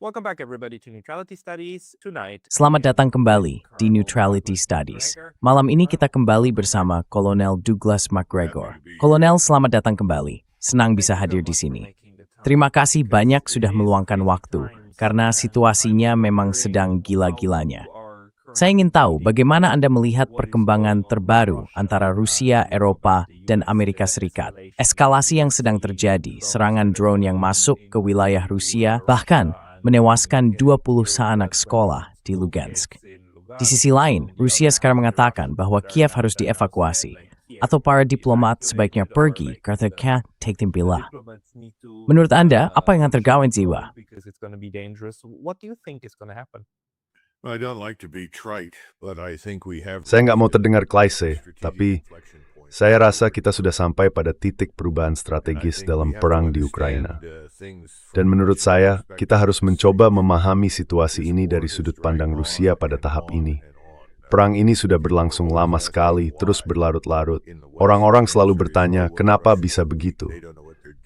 Welcome back everybody to Neutrality Studies. Tonight, Selamat datang kembali di Neutrality Studies. Malam ini kita kembali bersama Kolonel Douglas MacGregor. Kolonel, selamat datang kembali. Senang bisa hadir di sini. Terima kasih banyak sudah meluangkan waktu, karena situasinya memang sedang gila-gilanya. Saya ingin tahu bagaimana Anda melihat perkembangan terbaru antara Rusia, Eropa, dan Amerika Serikat. Eskalasi yang sedang terjadi, serangan drone yang masuk ke wilayah Rusia, bahkan menewaskan 20 anak sekolah di Lugansk. Di sisi lain, Rusia sekarang mengatakan bahwa Kiev harus dievakuasi, atau para diplomat sebaiknya pergi karena can't take them bila. Menurut Anda, apa yang akan terjadi, Ziwa? Saya nggak mau terdengar klise, tapi saya rasa kita sudah sampai pada titik perubahan strategis dalam perang di Ukraina. Dan menurut saya, kita harus mencoba memahami situasi ini dari sudut pandang Rusia pada tahap ini. Perang ini sudah berlangsung lama sekali, terus berlarut-larut. Orang-orang selalu bertanya, kenapa bisa begitu?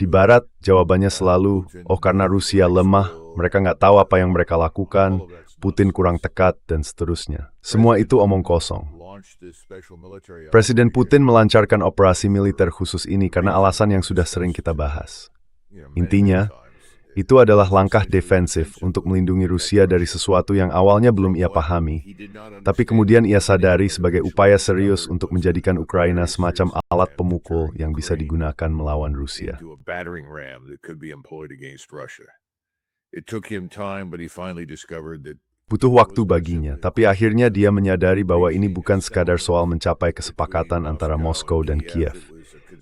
Di Barat, jawabannya selalu, karena Rusia lemah, mereka nggak tahu apa yang mereka lakukan, Putin kurang tekat, dan seterusnya. Semua itu omong kosong. Presiden Putin melancarkan operasi militer khusus ini karena alasan yang sudah sering kita bahas. Intinya, itu adalah langkah defensif untuk melindungi Rusia dari sesuatu yang awalnya belum ia pahami, tapi kemudian ia sadari sebagai upaya serius untuk menjadikan Ukraina semacam alat pemukul yang bisa digunakan melawan Rusia. Butuh waktu baginya, tapi akhirnya dia menyadari bahwa ini bukan sekadar soal mencapai kesepakatan antara Moskow dan Kiev.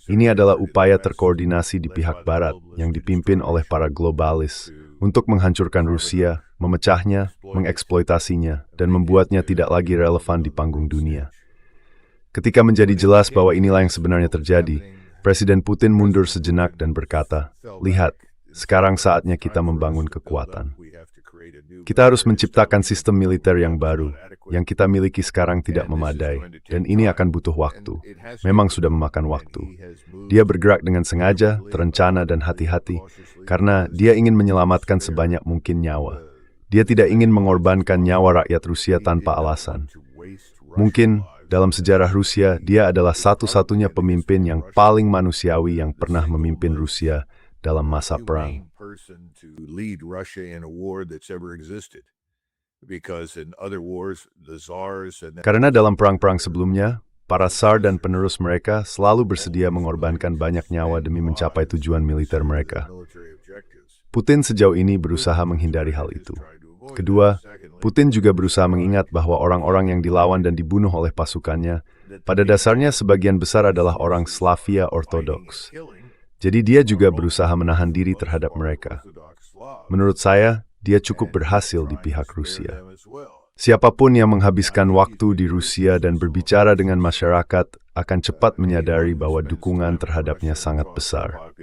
Ini adalah upaya terkoordinasi di pihak Barat yang dipimpin oleh para globalis untuk menghancurkan Rusia, memecahnya, mengeksploitasinya, dan membuatnya tidak lagi relevan di panggung dunia. Ketika menjadi jelas bahwa inilah yang sebenarnya terjadi, Presiden Putin mundur sejenak dan berkata, "Lihat, sekarang saatnya kita membangun kekuatan. Kita harus menciptakan sistem militer yang baru, yang kita miliki sekarang tidak memadai, dan ini akan butuh waktu. Memang sudah memakan waktu. Dia bergerak dengan sengaja, terencana, dan hati-hati, karena dia ingin menyelamatkan sebanyak mungkin nyawa. Dia tidak ingin mengorbankan nyawa rakyat Rusia tanpa alasan. Mungkin, dalam sejarah Rusia, dia adalah satu-satunya pemimpin yang paling manusiawi yang pernah memimpin Rusia dalam masa perang. Karena dalam perang-perang sebelumnya, para Tsar dan penerus mereka selalu bersedia mengorbankan banyak nyawa demi mencapai tujuan militer mereka. Putin sejauh ini berusaha menghindari hal itu. Kedua, Putin juga berusaha mengingat bahwa orang-orang yang dilawan dan dibunuh oleh pasukannya, pada dasarnya sebagian besar adalah orang Slavia Ortodoks. Jadi dia juga berusaha menahan diri terhadap mereka. Menurut saya, dia cukup berhasil di pihak Rusia. Siapapun yang menghabiskan waktu di Rusia dan berbicara dengan masyarakat akan cepat menyadari bahwa dukungan terhadapnya sangat besar.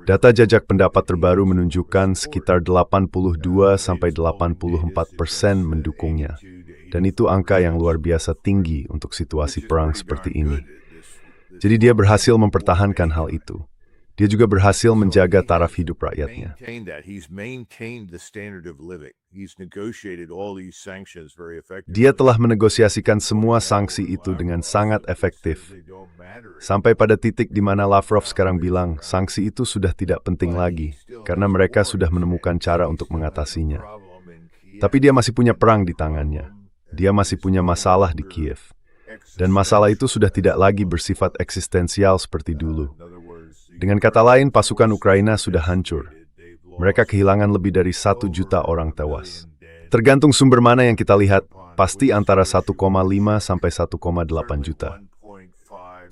Data jajak pendapat terbaru menunjukkan sekitar 82-84% mendukungnya. Dan itu angka yang luar biasa tinggi untuk situasi perang seperti ini. Jadi dia berhasil mempertahankan hal itu. Dia juga berhasil menjaga taraf hidup rakyatnya. Dia telah menegosiasikan semua sanksi itu dengan sangat efektif. Sampai pada titik di mana Lavrov sekarang bilang, sanksi itu sudah tidak penting lagi, karena mereka sudah menemukan cara untuk mengatasinya. Tapi dia masih punya perang di tangannya. Dia masih punya masalah di Kiev. Dan masalah itu sudah tidak lagi bersifat eksistensial seperti dulu. Dengan kata lain, pasukan Ukraina sudah hancur. Mereka kehilangan lebih dari 1 juta orang tewas. Tergantung sumber mana yang kita lihat, pasti antara 1,5 sampai 1,8 juta.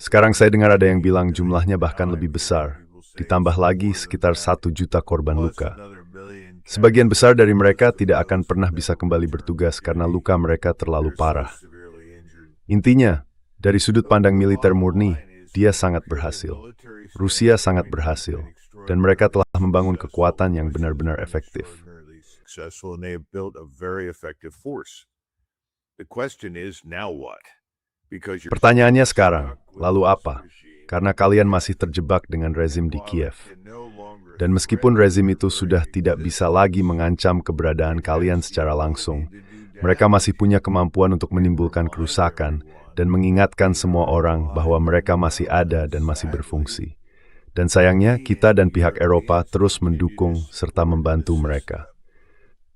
Sekarang saya dengar ada yang bilang jumlahnya bahkan lebih besar. Ditambah lagi sekitar 1 juta korban luka. Sebagian besar dari mereka tidak akan pernah bisa kembali bertugas karena luka mereka terlalu parah. Intinya, dari sudut pandang militer murni, dia sangat berhasil. Rusia sangat berhasil, dan mereka telah membangun kekuatan yang benar-benar efektif. Pertanyaannya sekarang, lalu apa? Karena kalian masih terjebak dengan rezim di Kiev. Dan meskipun rezim itu sudah tidak bisa lagi mengancam keberadaan kalian secara langsung, mereka masih punya kemampuan untuk menimbulkan kerusakan dan mengingatkan semua orang bahwa mereka masih ada dan masih berfungsi. Dan sayangnya, kita dan pihak Eropa terus mendukung serta membantu mereka.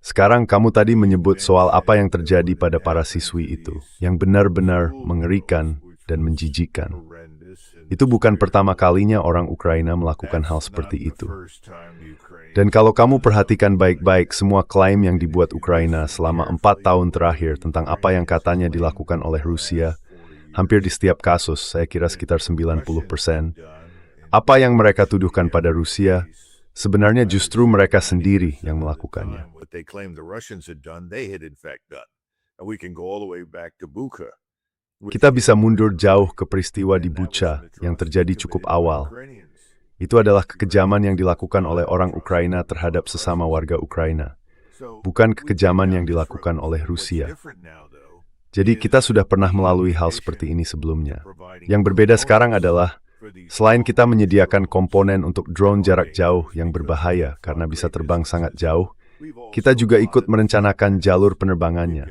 Sekarang kamu tadi menyebut soal apa yang terjadi pada para siswi itu, yang benar-benar mengerikan dan menjijikan. Itu bukan pertama kalinya orang Ukraina melakukan hal seperti itu. Dan kalau kamu perhatikan baik-baik semua klaim yang dibuat Ukraina selama 4 tahun terakhir tentang apa yang katanya dilakukan oleh Rusia, hampir di setiap kasus, saya kira sekitar 90%, apa yang mereka tuduhkan pada Rusia, sebenarnya justru mereka sendiri yang melakukannya. Kita bisa mundur jauh ke peristiwa di Bucha yang terjadi cukup awal. Itu adalah kekejaman yang dilakukan oleh orang Ukraina terhadap sesama warga Ukraina, bukan kekejaman yang dilakukan oleh Rusia. Jadi kita sudah pernah melalui hal seperti ini sebelumnya. Yang berbeda sekarang adalah, selain kita menyediakan komponen untuk drone jarak jauh yang berbahaya karena bisa terbang sangat jauh, kita juga ikut merencanakan jalur penerbangannya.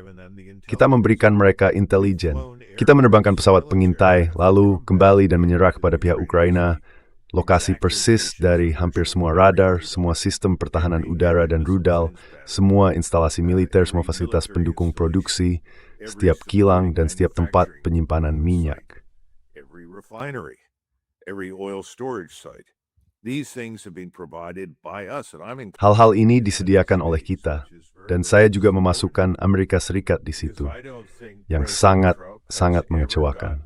Kita memberikan mereka intelijen. Kita menerbangkan pesawat pengintai, lalu kembali dan menyerah kepada pihak Ukraina, lokasi persis dari hampir semua radar, semua sistem pertahanan udara dan rudal, semua instalasi militer, semua fasilitas pendukung produksi, setiap kilang dan setiap tempat penyimpanan minyak. Hal-hal ini disediakan oleh kita, dan saya juga memasukkan Amerika Serikat di situ, yang sangat mengecewakan.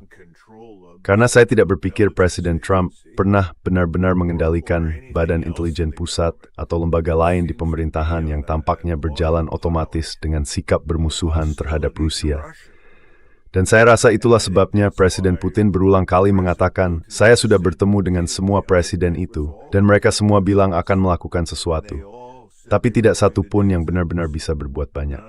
Karena saya tidak berpikir Presiden Trump pernah benar-benar mengendalikan Badan Intelijen Pusat atau lembaga lain di pemerintahan yang tampaknya berjalan otomatis dengan sikap bermusuhan terhadap Rusia. Dan saya rasa itulah sebabnya Presiden Putin berulang kali mengatakan, saya sudah bertemu dengan semua presiden itu, dan mereka semua bilang akan melakukan sesuatu. Tapi tidak satu pun yang benar-benar bisa berbuat banyak.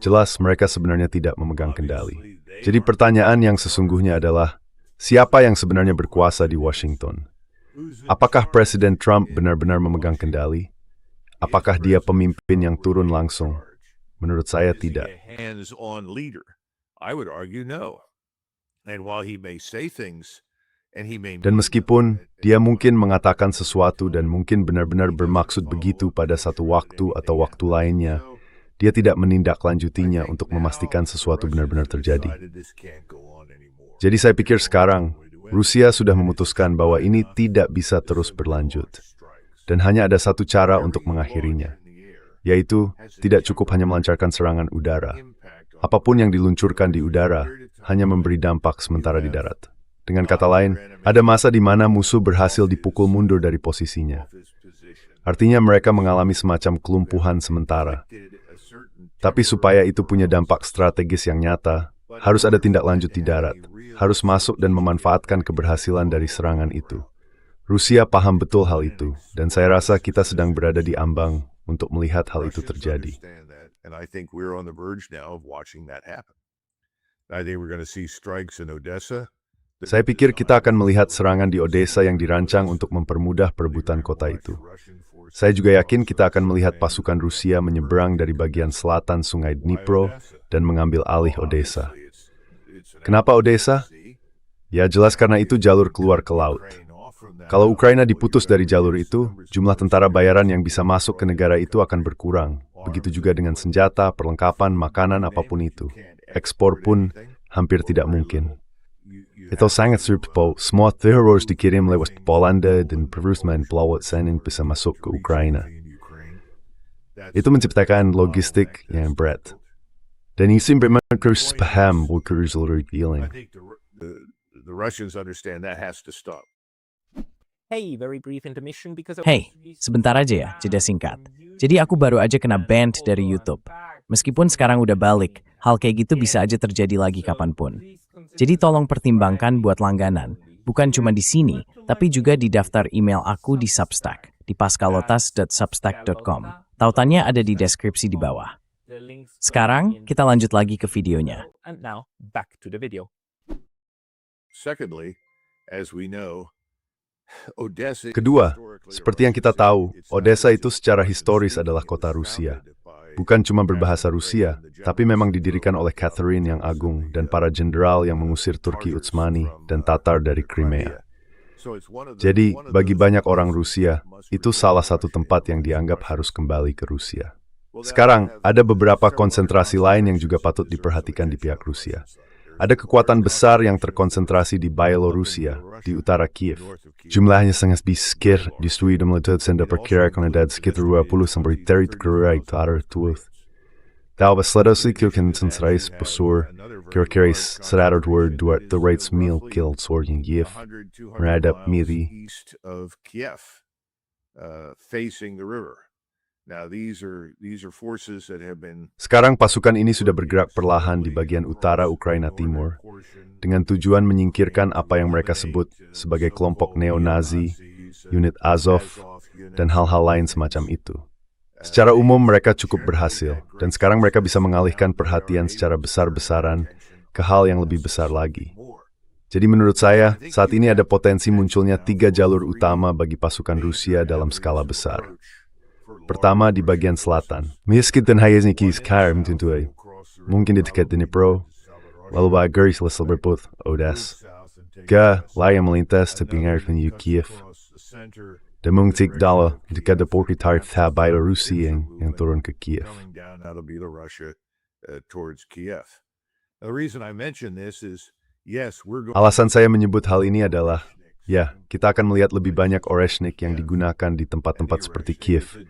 Jelas mereka sebenarnya tidak memegang kendali. Jadi pertanyaan yang sesungguhnya adalah, siapa yang sebenarnya berkuasa di Washington? Apakah Presiden Trump benar-benar memegang kendali? Apakah dia pemimpin yang turun langsung? Menurut saya tidak. Dan meskipun dia mungkin mengatakan sesuatu dan mungkin benar-benar bermaksud begitu pada satu waktu atau waktu lainnya, dia tidak menindaklanjutinya untuk memastikan sesuatu benar-benar terjadi. Jadi saya pikir sekarang, Rusia sudah memutuskan bahwa ini tidak bisa terus berlanjut. Dan hanya ada satu cara untuk mengakhirinya, yaitu tidak cukup hanya melancarkan serangan udara. Apapun yang diluncurkan di udara hanya memberi dampak sementara di darat. Dengan kata lain, ada masa di mana musuh berhasil dipukul mundur dari posisinya. Artinya mereka mengalami semacam kelumpuhan sementara. Tapi supaya itu punya dampak strategis yang nyata, harus ada tindak lanjut di darat, harus masuk dan memanfaatkan keberhasilan dari serangan itu. Rusia paham betul hal itu, dan saya rasa kita sedang berada di ambang untuk melihat hal itu terjadi. Saya pikir kita akan melihat serangan di Odessa yang dirancang untuk mempermudah perebutan kota itu. Saya juga yakin kita akan melihat pasukan Rusia menyeberang dari bagian selatan Sungai Dnipro dan mengambil alih Odessa. Kenapa Odessa? Ya jelas karena itu jalur keluar ke laut. Kalau Ukraina diputus dari jalur itu, jumlah tentara bayaran yang bisa masuk ke negara itu akan berkurang. Begitu juga dengan senjata, perlengkapan, makanan, apapun itu. Ekspor pun hampir tidak mungkin. Itu sangat sulit, semua teror dikirim lewat Polandia dan perusman pelawat Senin bisa masuk ke Ukraina. Itu menciptakan logistik yang berat. Dan ini memang harus paham what is revealing. The Russians understand that has to stop. Hey, very brief intermission because Hey, sebentar aja ya, jeda singkat. Jadi aku baru aja kena ban dari YouTube. Meskipun sekarang udah balik, hal kayak gitu bisa aja terjadi lagi kapanpun. Jadi tolong pertimbangkan buat langganan, bukan cuma di sini, tapi juga di daftar email aku di Substack, di pascalotas.substack.com. Tautannya ada di deskripsi di bawah. Sekarang, kita lanjut lagi ke videonya. And now, back to the video. Secondly, as we know, Odessa Kedua, seperti yang kita tahu, Odessa itu secara historis adalah kota Rusia. Bukan cuma berbahasa Rusia, tapi memang didirikan oleh Catherine yang Agung dan para jenderal yang mengusir Turki Utsmani dan Tatar dari Crimea. Jadi, bagi banyak orang Rusia, itu salah satu tempat yang dianggap harus kembali ke Rusia. Sekarang, ada beberapa konsentrasi lain yang juga patut diperhatikan di pihak Rusia. Ada kekuatan besar yang terkonsentrasi di Byelorusia, di utara Kiev. Jumlahnya sangat besar, distribusi meletot dan diperkirakan ada sekitar 20-30 utara Tuath. Dalam sledasi konsentrasi besar, kira-kira 100 mil kil sorting Kiev, menghadap Miri. east of Kiev, facing the river. Now these are forces that have been Sekarang pasukan ini sudah bergerak perlahan di bagian utara Ukraina Timur, dengan tujuan menyingkirkan apa yang mereka sebut sebagai kelompok neo-Nazi, unit Azov, dan hal-hal lain semacam itu. Secara umum mereka cukup berhasil, dan sekarang mereka bisa mengalihkan perhatian secara besar-besaran ke hal yang lebih besar lagi. Jadi menurut saya, saat ini ada potensi munculnya 3 jalur utama bagi pasukan Rusia dalam skala besar. Pertama di bagian selatan. Meskipun hayasnya sekarang tentu mungkin di dekat Dnipro, lalu garis lesel berput Odessa. Layang melintas tepi menuju Kiev. Dan mengtik dala dekat deporti tarif Byelorusi yang turun ke Kiev. coming down out of Belarusia towards Kiev. Now, the reason I mention this is, yes, we're going. Alasan saya menyebut hal ini adalah, ya, kita akan melihat lebih banyak Oreshnik yang digunakan di tempat-tempat seperti Kiev.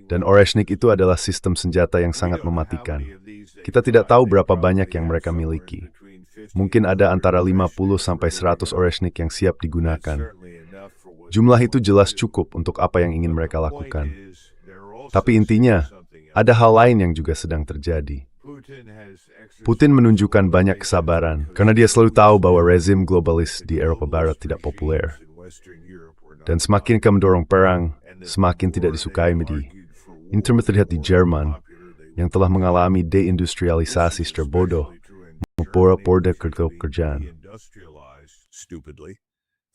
Dan Oreshnik itu adalah sistem senjata yang sangat mematikan. Kita tidak tahu berapa banyak yang mereka miliki. Mungkin ada antara 50-100 Oreshnik yang siap digunakan. Jumlah itu jelas cukup untuk apa yang ingin mereka lakukan. Tapi intinya, ada hal lain yang juga sedang terjadi. Putin menunjukkan banyak kesabaran karena dia selalu tahu bahwa rezim globalis di Eropa Barat tidak populer. Dan semakin dia mendorong perang, semakin tidak disukai media. Ini terlihat di Jerman, yang telah mengalami deindustrialisasi secara bodoh, memporak-porak kerjaan. Stupidly,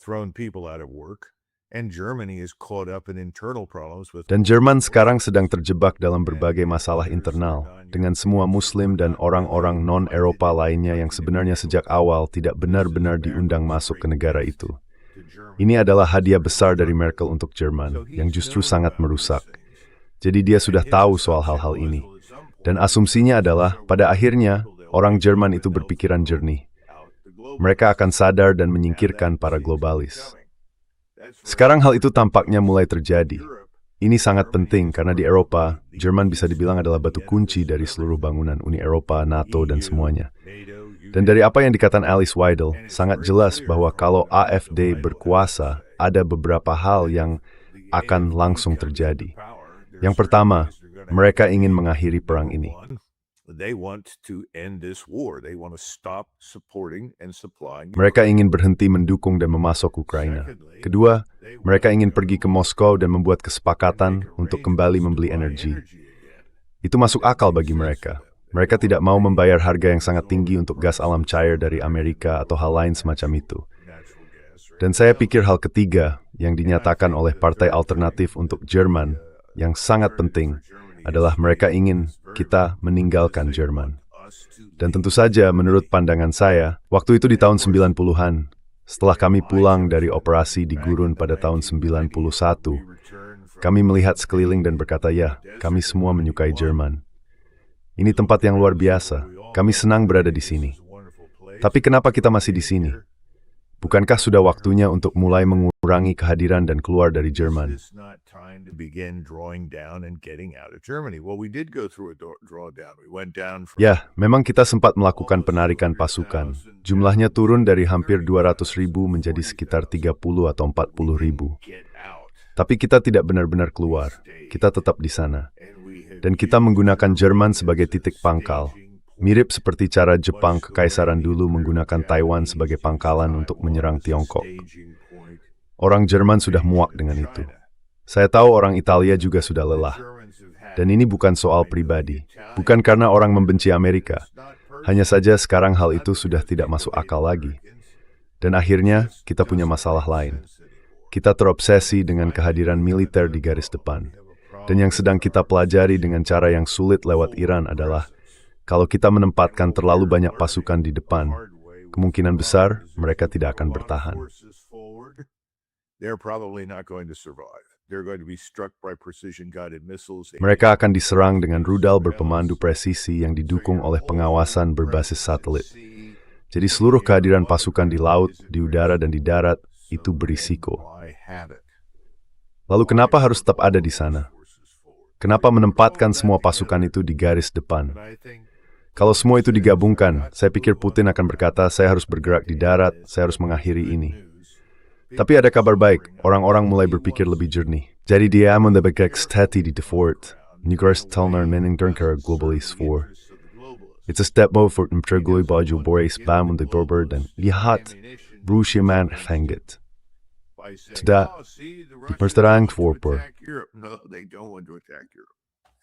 thrown people out of work, and Germany is caught up in internal problems with. Dan Jerman sekarang sedang terjebak dalam berbagai masalah internal, dengan semua Muslim dan orang-orang non-Eropa lainnya yang sebenarnya sejak awal tidak benar-benar diundang masuk ke negara itu. Ini adalah hadiah besar dari Merkel untuk Jerman, yang justru sangat merusak. Jadi dia sudah tahu soal hal-hal ini. Dan asumsinya adalah, pada akhirnya, orang Jerman itu berpikiran jernih. Mereka akan sadar dan menyingkirkan para globalis. Sekarang hal itu tampaknya mulai terjadi. Ini sangat penting karena di Eropa, Jerman bisa dibilang adalah batu kunci dari seluruh bangunan Uni Eropa, NATO, dan semuanya. Dan dari apa yang dikatakan Alice Weidel, sangat jelas bahwa kalau AfD berkuasa, ada beberapa hal yang akan langsung terjadi. Yang pertama, mereka ingin mengakhiri perang ini. They want to end this war. They want to stop supporting and supplying. Mereka ingin berhenti mendukung dan memasok Ukraina. Kedua, mereka ingin pergi ke Moskow dan membuat kesepakatan untuk kembali membeli energi. Itu masuk akal bagi mereka. Mereka tidak mau membayar harga yang sangat tinggi untuk gas alam cair dari Amerika atau hal lain semacam itu. Dan saya pikir hal ketiga yang dinyatakan oleh Partai Alternatif untuk Jerman yang sangat penting adalah mereka ingin kita meninggalkan Jerman. Dan tentu saja menurut pandangan saya, waktu itu di tahun 90-an, setelah kami pulang dari operasi di Gurun pada tahun 91, kami melihat sekeliling dan berkata, ya, kami semua menyukai Jerman. Ini tempat yang luar biasa, kami senang berada di sini. Tapi kenapa kita masih di sini? Bukankah sudah waktunya untuk mulai mengurangi kehadiran dan keluar dari Jerman? Ya, memang kita sempat melakukan penarikan pasukan. Jumlahnya turun dari hampir 200.000 menjadi sekitar 30 atau 40.000. Tapi kita tidak benar-benar keluar. Kita tetap di sana. Dan kita menggunakan Jerman sebagai titik pangkal. Mirip seperti cara Jepang Kekaisaran dulu menggunakan Taiwan sebagai pangkalan untuk menyerang Tiongkok. Orang Jerman sudah muak dengan itu. Saya tahu orang Italia juga sudah lelah. Dan ini bukan soal pribadi. Bukan karena orang membenci Amerika. Hanya saja sekarang hal itu sudah tidak masuk akal lagi. Dan akhirnya kita punya masalah lain. Kita terobsesi dengan kehadiran militer di garis depan. Dan yang sedang kita pelajari dengan cara yang sulit lewat Iran adalah kalau kita menempatkan terlalu banyak pasukan di depan, kemungkinan besar mereka tidak akan bertahan. Mereka akan diserang dengan rudal berpemandu presisi yang didukung oleh pengawasan berbasis satelit. Jadi seluruh kehadiran pasukan di laut, di udara, dan di darat itu berisiko. Lalu kenapa harus tetap ada di sana? Kenapa menempatkan semua pasukan itu di garis depan? Kalau semua itu digabungkan, saya pikir Putin akan berkata, saya harus bergerak di darat, saya harus mengakhiri ini. Tapi ada kabar baik, orang-orang mulai berpikir lebih jernih. Jadi dia mendapatkan di fort. Nugarstalner meninggalkan globalis for. It's a step forward mencegah baju Boris Bam untuk berber dan lihat Rusia man fangit. Tidak berserang forper.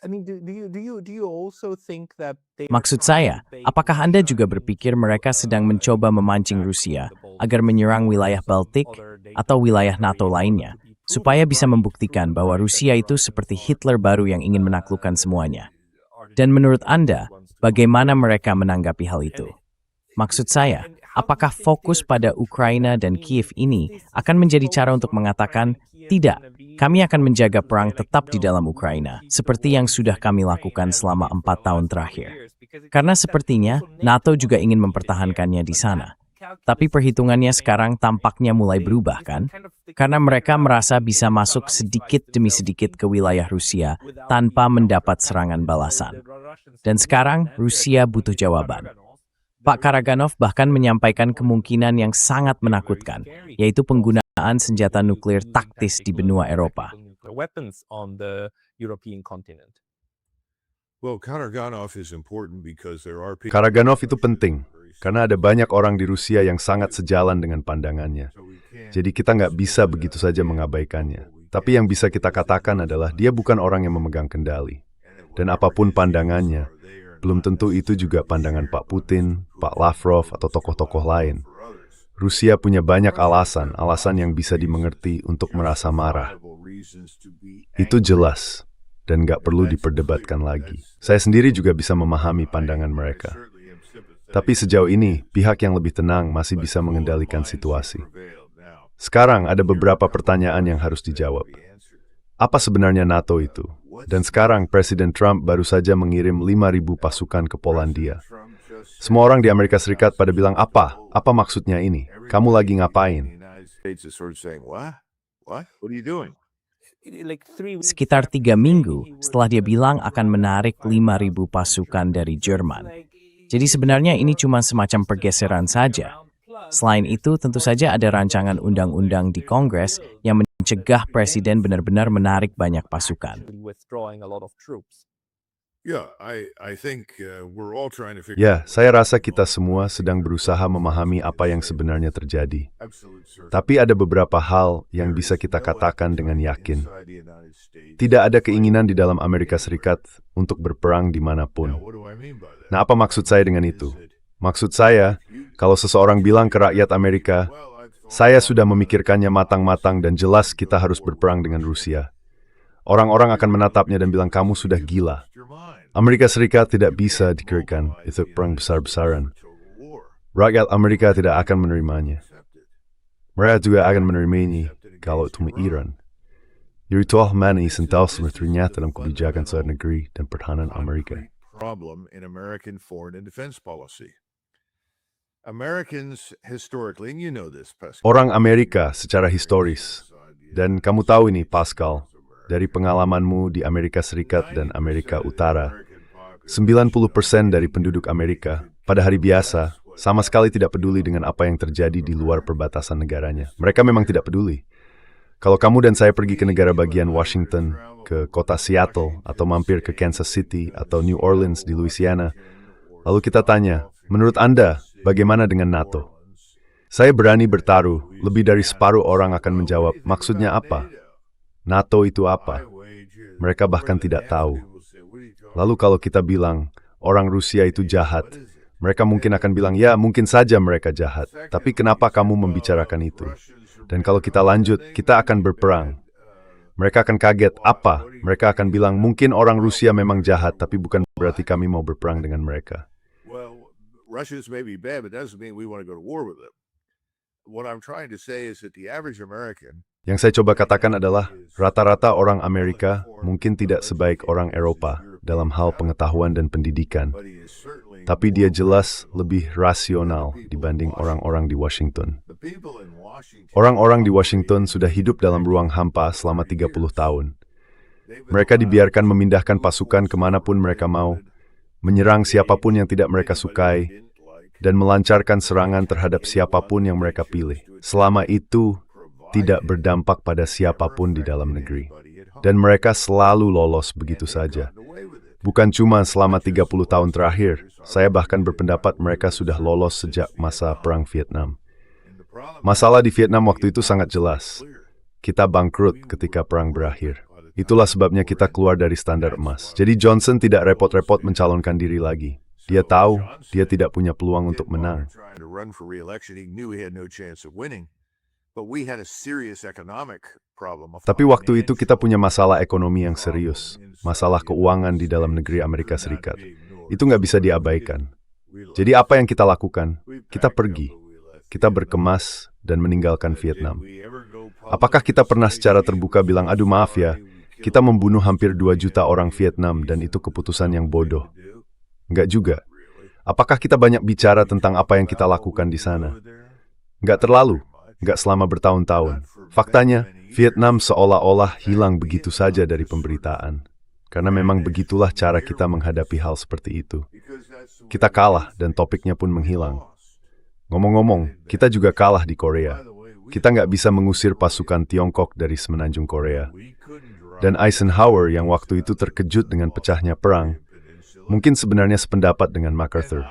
I mean, do you also think that Maksud saya, apakah Anda juga berpikir mereka sedang mencoba memancing Rusia agar menyerang wilayah Baltik atau wilayah NATO lainnya, supaya bisa membuktikan bahwa Rusia itu seperti Hitler baru yang ingin menaklukkan semuanya? Dan menurut Anda, bagaimana mereka menanggapi hal itu? Maksud saya, apakah fokus pada Ukraina dan Kiev ini akan menjadi cara untuk mengatakan, tidak, kami akan menjaga perang tetap di dalam Ukraina, seperti yang sudah kami lakukan selama 4 tahun terakhir. Karena sepertinya NATO juga ingin mempertahankannya di sana. Tapi perhitungannya sekarang tampaknya mulai berubah, kan? Karena mereka merasa bisa masuk sedikit demi sedikit ke wilayah Rusia tanpa mendapat serangan balasan. Dan sekarang Rusia butuh jawaban. Pak Karaganov bahkan menyampaikan kemungkinan yang sangat menakutkan, yaitu penggunaan senjata nuklir taktis di benua Eropa. Karaganov itu penting, karena ada banyak orang di Rusia yang sangat sejalan dengan pandangannya. Jadi kita nggak bisa begitu saja mengabaikannya. Tapi yang bisa kita katakan adalah dia bukan orang yang memegang kendali. Dan apapun pandangannya, belum tentu itu juga pandangan Pak Putin, Pak Lavrov, atau tokoh-tokoh lain. Rusia punya banyak alasan yang bisa dimengerti untuk merasa marah. Itu jelas, dan nggak perlu diperdebatkan lagi. Saya sendiri juga bisa memahami pandangan mereka. Tapi sejauh ini, pihak yang lebih tenang masih bisa mengendalikan situasi. Sekarang ada beberapa pertanyaan yang harus dijawab. Apa sebenarnya NATO itu? Dan sekarang Presiden Trump baru saja mengirim 5.000 pasukan ke Polandia. Semua orang di Amerika Serikat pada bilang, apa? Apa maksudnya ini? Kamu lagi ngapain? Sekitar 3 minggu setelah dia bilang akan menarik 5.000 pasukan dari Jerman. Jadi sebenarnya ini cuma semacam pergeseran saja. Selain itu, tentu saja ada rancangan undang-undang di Kongres yang mencegah Presiden benar-benar menarik banyak pasukan. Ya, saya rasa kita semua sedang berusaha memahami apa yang sebenarnya terjadi. Tapi ada beberapa hal yang bisa kita katakan dengan yakin. Tidak ada keinginan di dalam Amerika Serikat untuk berperang dimanapun. Nah, apa maksud saya dengan itu? Maksud saya, kalau seseorang bilang ke rakyat Amerika, saya sudah memikirkannya matang-matang dan jelas kita harus berperang dengan Rusia. Orang-orang akan menatapnya dan bilang, kamu sudah gila. Amerika Serikat tidak bisa dikirakan itu perang besar-besaran. Rakyat Amerika tidak akan menerimanya. Mereka juga akan menerimanya kalau itu Iran. Itulah mana sentosa ternyata dalam kebijakan luar negeri dan pertahanan Amerika. Orang Amerika secara historis, dan kamu tahu ini Pascal, dari pengalamanmu di Amerika Serikat dan Amerika Utara, 90% dari penduduk Amerika pada hari biasa sama sekali tidak peduli dengan apa yang terjadi di luar perbatasan negaranya. Mereka memang tidak peduli. Kalau kamu dan saya pergi ke negara bagian Washington, ke kota Seattle, atau mampir ke Kansas City atau New Orleans di Louisiana, lalu kita tanya, menurut Anda, bagaimana dengan NATO? Saya berani bertaruh, lebih dari separuh orang akan menjawab, maksudnya apa? NATO itu apa? Mereka bahkan tidak tahu. Lalu kalau kita bilang, orang Rusia itu jahat, mereka mungkin akan bilang, ya mungkin saja mereka jahat, tapi kenapa kamu membicarakan itu? Dan kalau kita lanjut, kita akan berperang. Mereka akan kaget, apa? Mereka akan bilang, mungkin orang Rusia memang jahat, tapi bukan berarti kami mau berperang dengan mereka. Well, Russians may be bad, but that doesn't mean we want to go to war with them. What I'm trying to say is that the average American. Yang saya coba katakan adalah, rata-rata orang Amerika mungkin tidak sebaik orang Eropa dalam hal pengetahuan dan pendidikan, tapi dia jelas lebih rasional dibanding orang-orang di Washington. Orang-orang di Washington sudah hidup dalam ruang hampa selama 30 tahun. Mereka dibiarkan memindahkan pasukan kemanapun mereka mau, menyerang siapapun yang tidak mereka sukai, dan melancarkan serangan terhadap siapapun yang mereka pilih. Selama itu, tidak berdampak pada siapapun di dalam negeri. Dan mereka selalu lolos begitu saja. Bukan cuma selama 30 tahun terakhir, saya bahkan berpendapat mereka sudah lolos sejak masa Perang Vietnam. Masalah di Vietnam waktu itu sangat jelas. Kita bangkrut ketika perang berakhir. Itulah sebabnya kita keluar dari standar emas. Jadi Johnson tidak repot-repot mencalonkan diri lagi. Dia tahu dia tidak punya peluang untuk menang. Tapi waktu itu kita punya masalah ekonomi yang serius. Masalah keuangan di dalam negeri Amerika Serikat. Itu nggak bisa diabaikan. Jadi apa yang kita lakukan? Kita pergi. Kita berkemas dan meninggalkan Vietnam. Apakah kita pernah secara terbuka bilang, aduh maaf ya, kita membunuh hampir 2 juta orang Vietnam dan itu keputusan yang bodoh? Enggak juga. Apakah kita banyak bicara tentang apa yang kita lakukan di sana? Enggak terlalu. Enggak selama bertahun-tahun. Faktanya, Vietnam seolah-olah hilang begitu saja dari pemberitaan. Karena memang begitulah cara kita menghadapi hal seperti itu. Kita kalah dan topiknya pun menghilang. Ngomong-ngomong, kita juga kalah di Korea. Kita nggak bisa mengusir pasukan Tiongkok dari semenanjung Korea. Dan Eisenhower yang waktu itu terkejut dengan pecahnya perang, mungkin sebenarnya sependapat dengan MacArthur.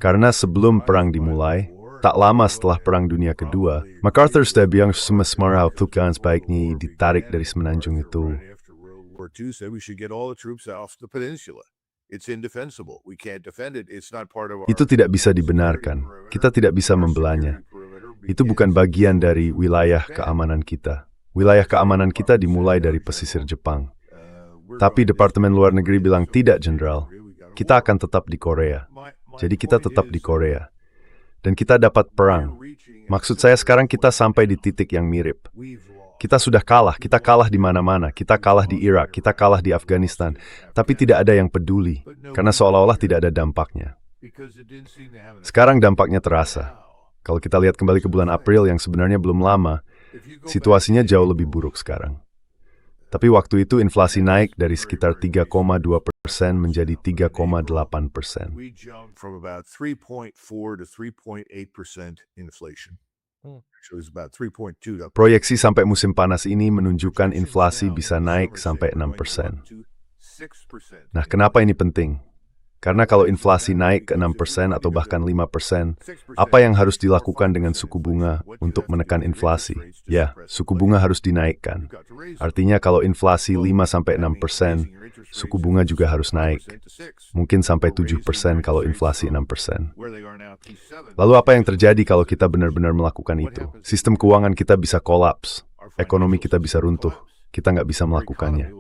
Karena sebelum perang dimulai, tak lama setelah Perang Dunia Kedua, MacArthur sudah bilang semua tukan sebaiknya ditarik dari semenanjung itu. Itu tidak bisa dibenarkan. Kita tidak bisa membelanya. Itu bukan bagian dari wilayah keamanan kita. Wilayah keamanan kita dimulai dari pesisir Jepang. Tapi Departemen Luar Negeri bilang, tidak, Jenderal. Kita akan tetap di Korea. Jadi kita tetap di Korea. Dan kita dapat perang. Maksud saya sekarang kita sampai di titik yang mirip. Kita sudah kalah, kita kalah di mana-mana, kita kalah di Irak, kita kalah di Afghanistan, tapi tidak ada yang peduli, karena seolah-olah tidak ada dampaknya. Sekarang dampaknya terasa. Kalau kita lihat kembali ke bulan April yang sebenarnya belum lama, situasinya jauh lebih buruk sekarang. Tapi waktu itu inflasi naik dari sekitar 3,2% menjadi 3,8%. Proyeksi sampai musim panas ini menunjukkan inflasi bisa naik sampai 6%. Nah, kenapa ini penting? Karena kalau inflasi naik ke 6% atau bahkan 5%, apa yang harus dilakukan dengan suku bunga untuk menekan inflasi? Ya, suku bunga harus dinaikkan. Artinya kalau inflasi 5-6%, suku bunga juga harus naik. Mungkin sampai 7% kalau inflasi 6%. Lalu apa yang terjadi kalau kita benar-benar melakukan itu? Sistem keuangan kita bisa kolaps, ekonomi kita bisa runtuh, kita nggak bisa melakukannya.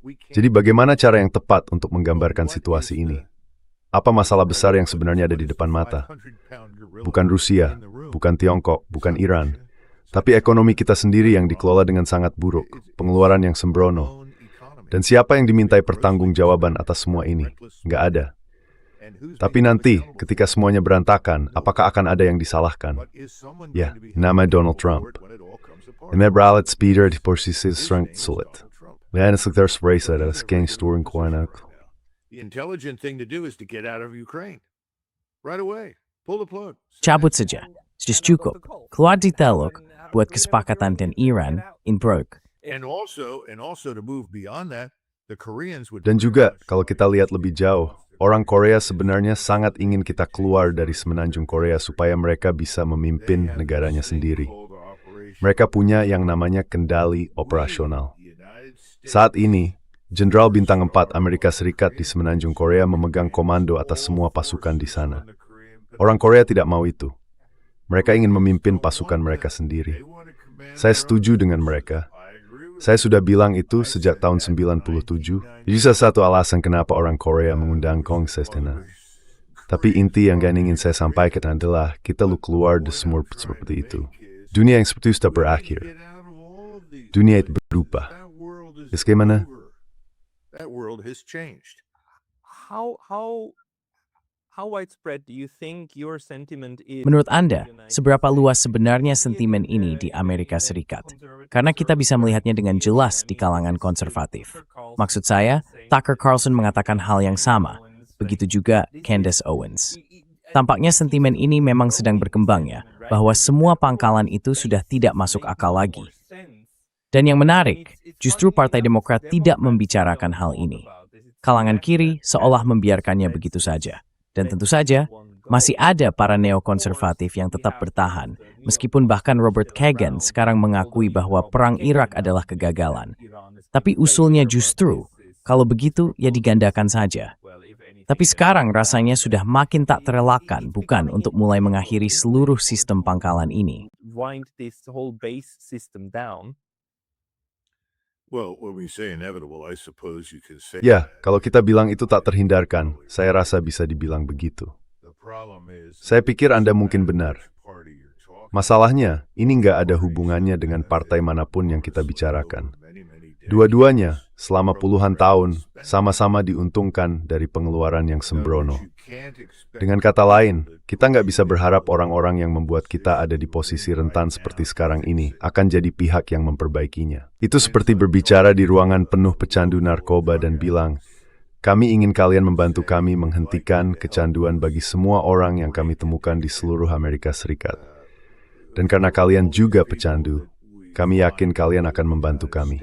Jadi bagaimana cara yang tepat untuk menggambarkan situasi ini? Apa masalah besar yang sebenarnya ada di depan mata? Bukan Rusia, bukan Tiongkok, bukan Iran, tapi ekonomi kita sendiri yang dikelola dengan sangat buruk, pengeluaran yang sembrono. Dan siapa yang dimintai pertanggungjawaban atas semua ini? Nggak ada. Tapi nanti, ketika semuanya berantakan, apakah akan ada yang disalahkan? Ya, nama Donald Trump. Emebralet speeder di posisi strength sulit. The intelligent thing to do is to get out of Ukraine. Right away. Pull the plug. Cabut saja. Sudah cukup. Keluar di teluk buat kesepakatan dengan Iran in Prague. And also to move beyond that, the Koreans would. Dan juga, kalau kita lihat lebih jauh, orang Korea sebenarnya sangat ingin kita keluar dari semenanjung Korea supaya mereka bisa memimpin negaranya sendiri. Mereka punya yang namanya kendali operasional. Saat ini, Jenderal Bintang 4 Amerika Serikat di semenanjung Korea memegang komando atas semua pasukan di sana. Orang Korea tidak mau itu. Mereka ingin memimpin pasukan mereka sendiri. Saya setuju dengan mereka. Saya sudah bilang itu sejak tahun 97. Jadi salah satu alasan kenapa orang Korea mengundang Kong Sestina. Tapi inti yang ingin saya sampaikan adalah kita lu keluar dari semua seperti itu. Dunia yang seperti itu sudah berakhir. Dunia itu berubah. Bagaimana? That world has changed. How widespread do you think your sentiment is? Menurut Anda, seberapa luas sebenarnya sentimen ini di Amerika Serikat? Karena kita bisa melihatnya dengan jelas di kalangan konservatif. Maksud saya, Tucker Carlson mengatakan hal yang sama. Begitu juga Candace Owens. Tampaknya sentimen ini memang sedang berkembang ya, bahwa semua pangkalan itu sudah tidak masuk akal lagi. Dan yang menarik, justru Partai Demokrat tidak membicarakan hal ini. Kalangan kiri seolah membiarkannya begitu saja. Dan tentu saja, masih ada para neokonservatif yang tetap bertahan, meskipun bahkan Robert Kagan sekarang mengakui bahwa perang Irak adalah kegagalan. Tapi usulnya justru, kalau begitu ya digandakan saja. Tapi sekarang rasanya sudah makin tak terelakkan, bukan, untuk mulai mengakhiri seluruh sistem pangkalan ini. Wind this whole base system down. Well, when we say inevitable, I suppose you can say Ya, kalau kita bilang itu tak terhindarkan, saya rasa bisa dibilang begitu. the problem is Saya pikir Anda mungkin benar. party you're talking Masalahnya, ini nggak ada hubungannya dengan partai manapun yang kita bicarakan. many Dua-duanya, selama puluhan tahun, sama-sama diuntungkan dari pengeluaran yang sembrono. Dengan kata lain, kita nggak bisa berharap orang-orang yang membuat kita ada di posisi rentan seperti sekarang ini akan jadi pihak yang memperbaikinya. Itu seperti berbicara di ruangan penuh pecandu narkoba dan bilang, kami ingin kalian membantu kami menghentikan kecanduan bagi semua orang yang kami temukan di seluruh Amerika Serikat. Dan karena kalian juga pecandu, kami yakin kalian akan membantu kami.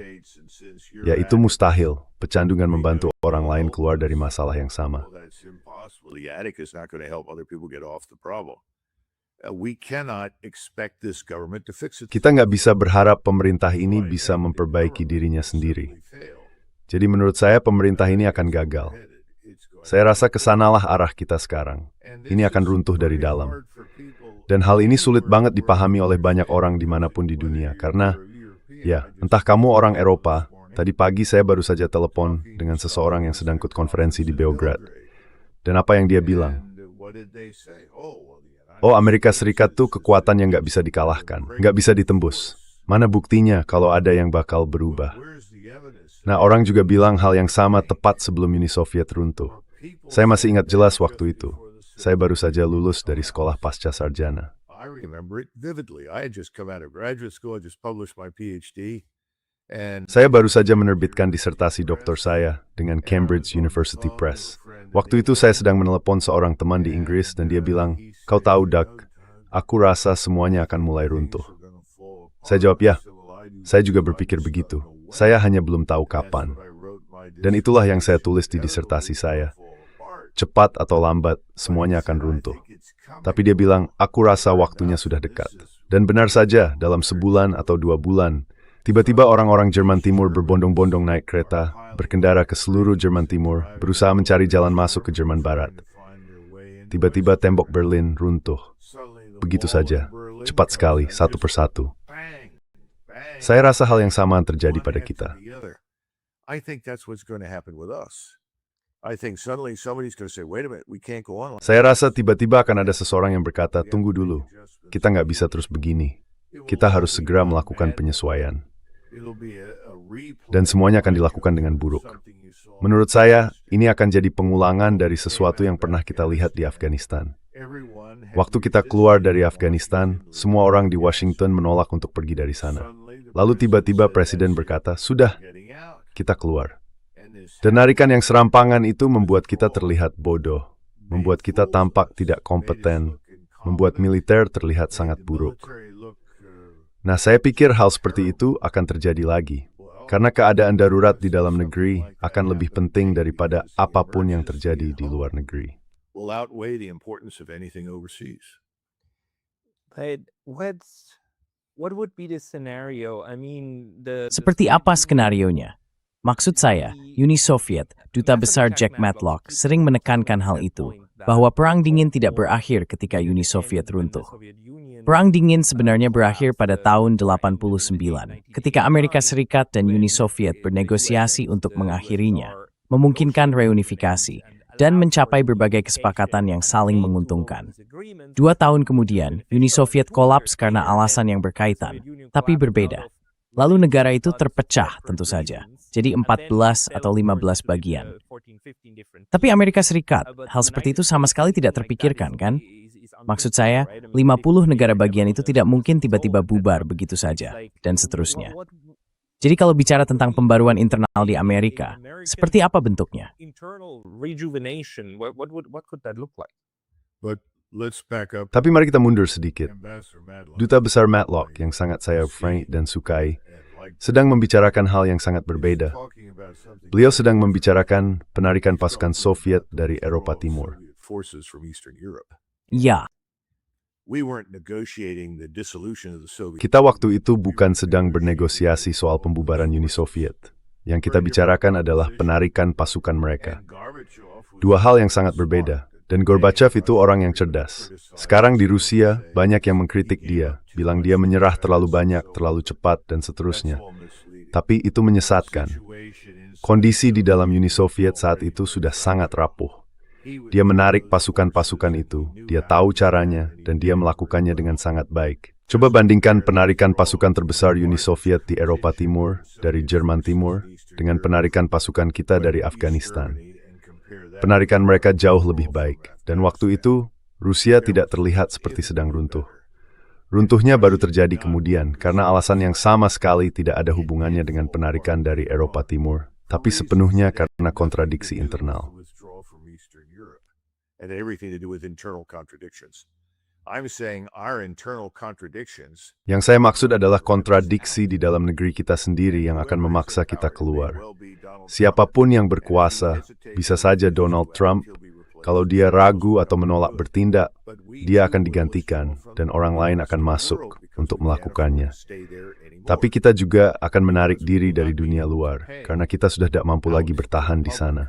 Ya, itu mustahil. Pecandu dengan membantu orang lain keluar dari masalah yang sama. That's impossible. The addict is not going to help other people get off the problem. We cannot expect this government to fix it. Kita nggak bisa berharap pemerintah ini bisa memperbaiki dirinya sendiri. Jadi menurut saya pemerintah ini akan gagal. Saya rasa kesanalah arah kita sekarang. Ini akan runtuh dari dalam. Dan hal ini sulit banget dipahami oleh banyak orang dimanapun di dunia. Karena, ya, entah kamu orang Eropa, tadi pagi saya baru saja telepon dengan seseorang yang sedang ikut konferensi di Beograd. Dan apa yang dia bilang? Oh, Amerika Serikat tuh kekuatan yang nggak bisa dikalahkan, nggak bisa ditembus. Mana buktinya kalau ada yang bakal berubah? Nah, orang juga bilang hal yang sama tepat sebelum Uni Soviet runtuh. Saya masih ingat jelas waktu itu. Saya baru saja lulus dari sekolah pasca sarjana. I remember it vividly. I had just come out of graduate school. I just published my PhD. And Saya baru saja menerbitkan disertasi doktor saya dengan Cambridge University Press. Waktu itu saya sedang menelepon seorang teman di Inggris dan dia bilang, kau tahu Doug, aku rasa semuanya akan mulai runtuh. Saya jawab, ya, saya juga berpikir begitu. Saya hanya belum tahu kapan. Dan itulah yang saya tulis di disertasi saya. Cepat atau lambat, semuanya akan runtuh. Tapi dia bilang, aku rasa waktunya sudah dekat. Dan benar saja, dalam sebulan atau 2 bulan, tiba-tiba orang-orang Jerman Timur berbondong-bondong naik kereta, berkendara ke seluruh Jerman Timur, berusaha mencari jalan masuk ke Jerman Barat. Tiba-tiba tembok Berlin runtuh. Begitu saja, cepat sekali, satu persatu. Saya rasa hal yang sama terjadi pada kita. I think that's what's going to happen with us. I think suddenly somebody's going to say, wait a minute, we can't go on. Saya rasa tiba-tiba akan ada seseorang yang berkata, tunggu dulu, kita nggak bisa terus begini. Kita harus segera melakukan penyesuaian. Dan semuanya akan dilakukan dengan buruk. Menurut saya, ini akan jadi pengulangan dari sesuatu yang pernah kita lihat di Afghanistan. Waktu kita keluar dari Afghanistan, semua orang di Washington menolak untuk pergi dari sana. Lalu tiba-tiba Presiden berkata, sudah, kita keluar. Dan narikan yang serampangan itu membuat kita terlihat bodoh, membuat kita tampak tidak kompeten, membuat militer terlihat sangat buruk. Nah, saya pikir hal seperti itu akan terjadi lagi, karena keadaan darurat di dalam negeri akan lebih penting daripada apapun yang terjadi di luar negeri. Will outweigh the importance of anything overseas. But what would be the scenario? I mean, Seperti apa skenarionya? Maksud saya, Uni Soviet, Duta Besar Jack Matlock sering menekankan hal itu, bahwa Perang Dingin tidak berakhir ketika Uni Soviet runtuh. Perang Dingin sebenarnya berakhir pada tahun 89, ketika Amerika Serikat dan Uni Soviet bernegosiasi untuk mengakhirinya, memungkinkan reunifikasi, dan mencapai berbagai kesepakatan yang saling menguntungkan. 2 tahun kemudian, Uni Soviet kolaps karena alasan yang berkaitan, tapi berbeda. Lalu negara itu terpecah tentu saja, jadi 14 atau 15 bagian. Tapi Amerika Serikat, hal seperti itu sama sekali tidak terpikirkan, kan? Maksud saya, 50 negara bagian itu tidak mungkin tiba-tiba bubar begitu saja, dan seterusnya. Jadi kalau bicara tentang pembaruan internal di Amerika, seperti apa bentuknya? But let's back up. Tapi mari kita mundur sedikit. Ambassador Matlock Duta Besar Matlock yang sangat saya dan sukai sedang membicarakan hal yang sangat berbeda. talking about something Beliau sedang membicarakan penarikan pasukan Soviet dari Eropa Timur. Soviet forces from Eastern Europe. Ya, We weren't negotiating the dissolution of the Soviet. Kita waktu itu bukan sedang bernegosiasi soal pembubaran Uni Soviet. Yang kita bicarakan adalah penarikan pasukan mereka. And Gorbachev, who Dua hal yang sangat berbeda. Dan Gorbachev itu orang yang cerdas. Sekarang di Rusia, banyak yang mengkritik dia, bilang dia menyerah terlalu banyak, terlalu cepat, dan seterusnya. all misleading. Tapi itu menyesatkan. Situation in Kondisi di dalam Uni Soviet saat itu sudah sangat rapuh. Dia menarik pasukan-pasukan itu, dia tahu caranya, dan dia melakukannya dengan sangat baik. Coba bandingkan penarikan pasukan terbesar Uni Soviet di Eropa Timur, dari Jerman Timur, dengan penarikan pasukan kita dari Afghanistan. Penarikan mereka jauh lebih baik, dan waktu itu, Rusia tidak terlihat seperti sedang runtuh. Runtuhnya baru terjadi kemudian, karena alasan yang sama sekali tidak ada hubungannya dengan penarikan dari Eropa Timur, tapi sepenuhnya karena kontradiksi internal. withdrawal from Eastern Europe, and everything to do with internal contradictions. I'm saying our internal contradictions. Yang saya maksud adalah kontradiksi di dalam negeri kita sendiri yang akan memaksa kita keluar. Siapapun yang berkuasa, bisa saja Donald Trump, kalau dia ragu atau menolak bertindak, dia akan digantikan dan orang lain akan masuk untuk melakukannya. Tapi kita juga akan menarik diri dari dunia luar, karena kita sudah tidak mampu lagi bertahan di sana.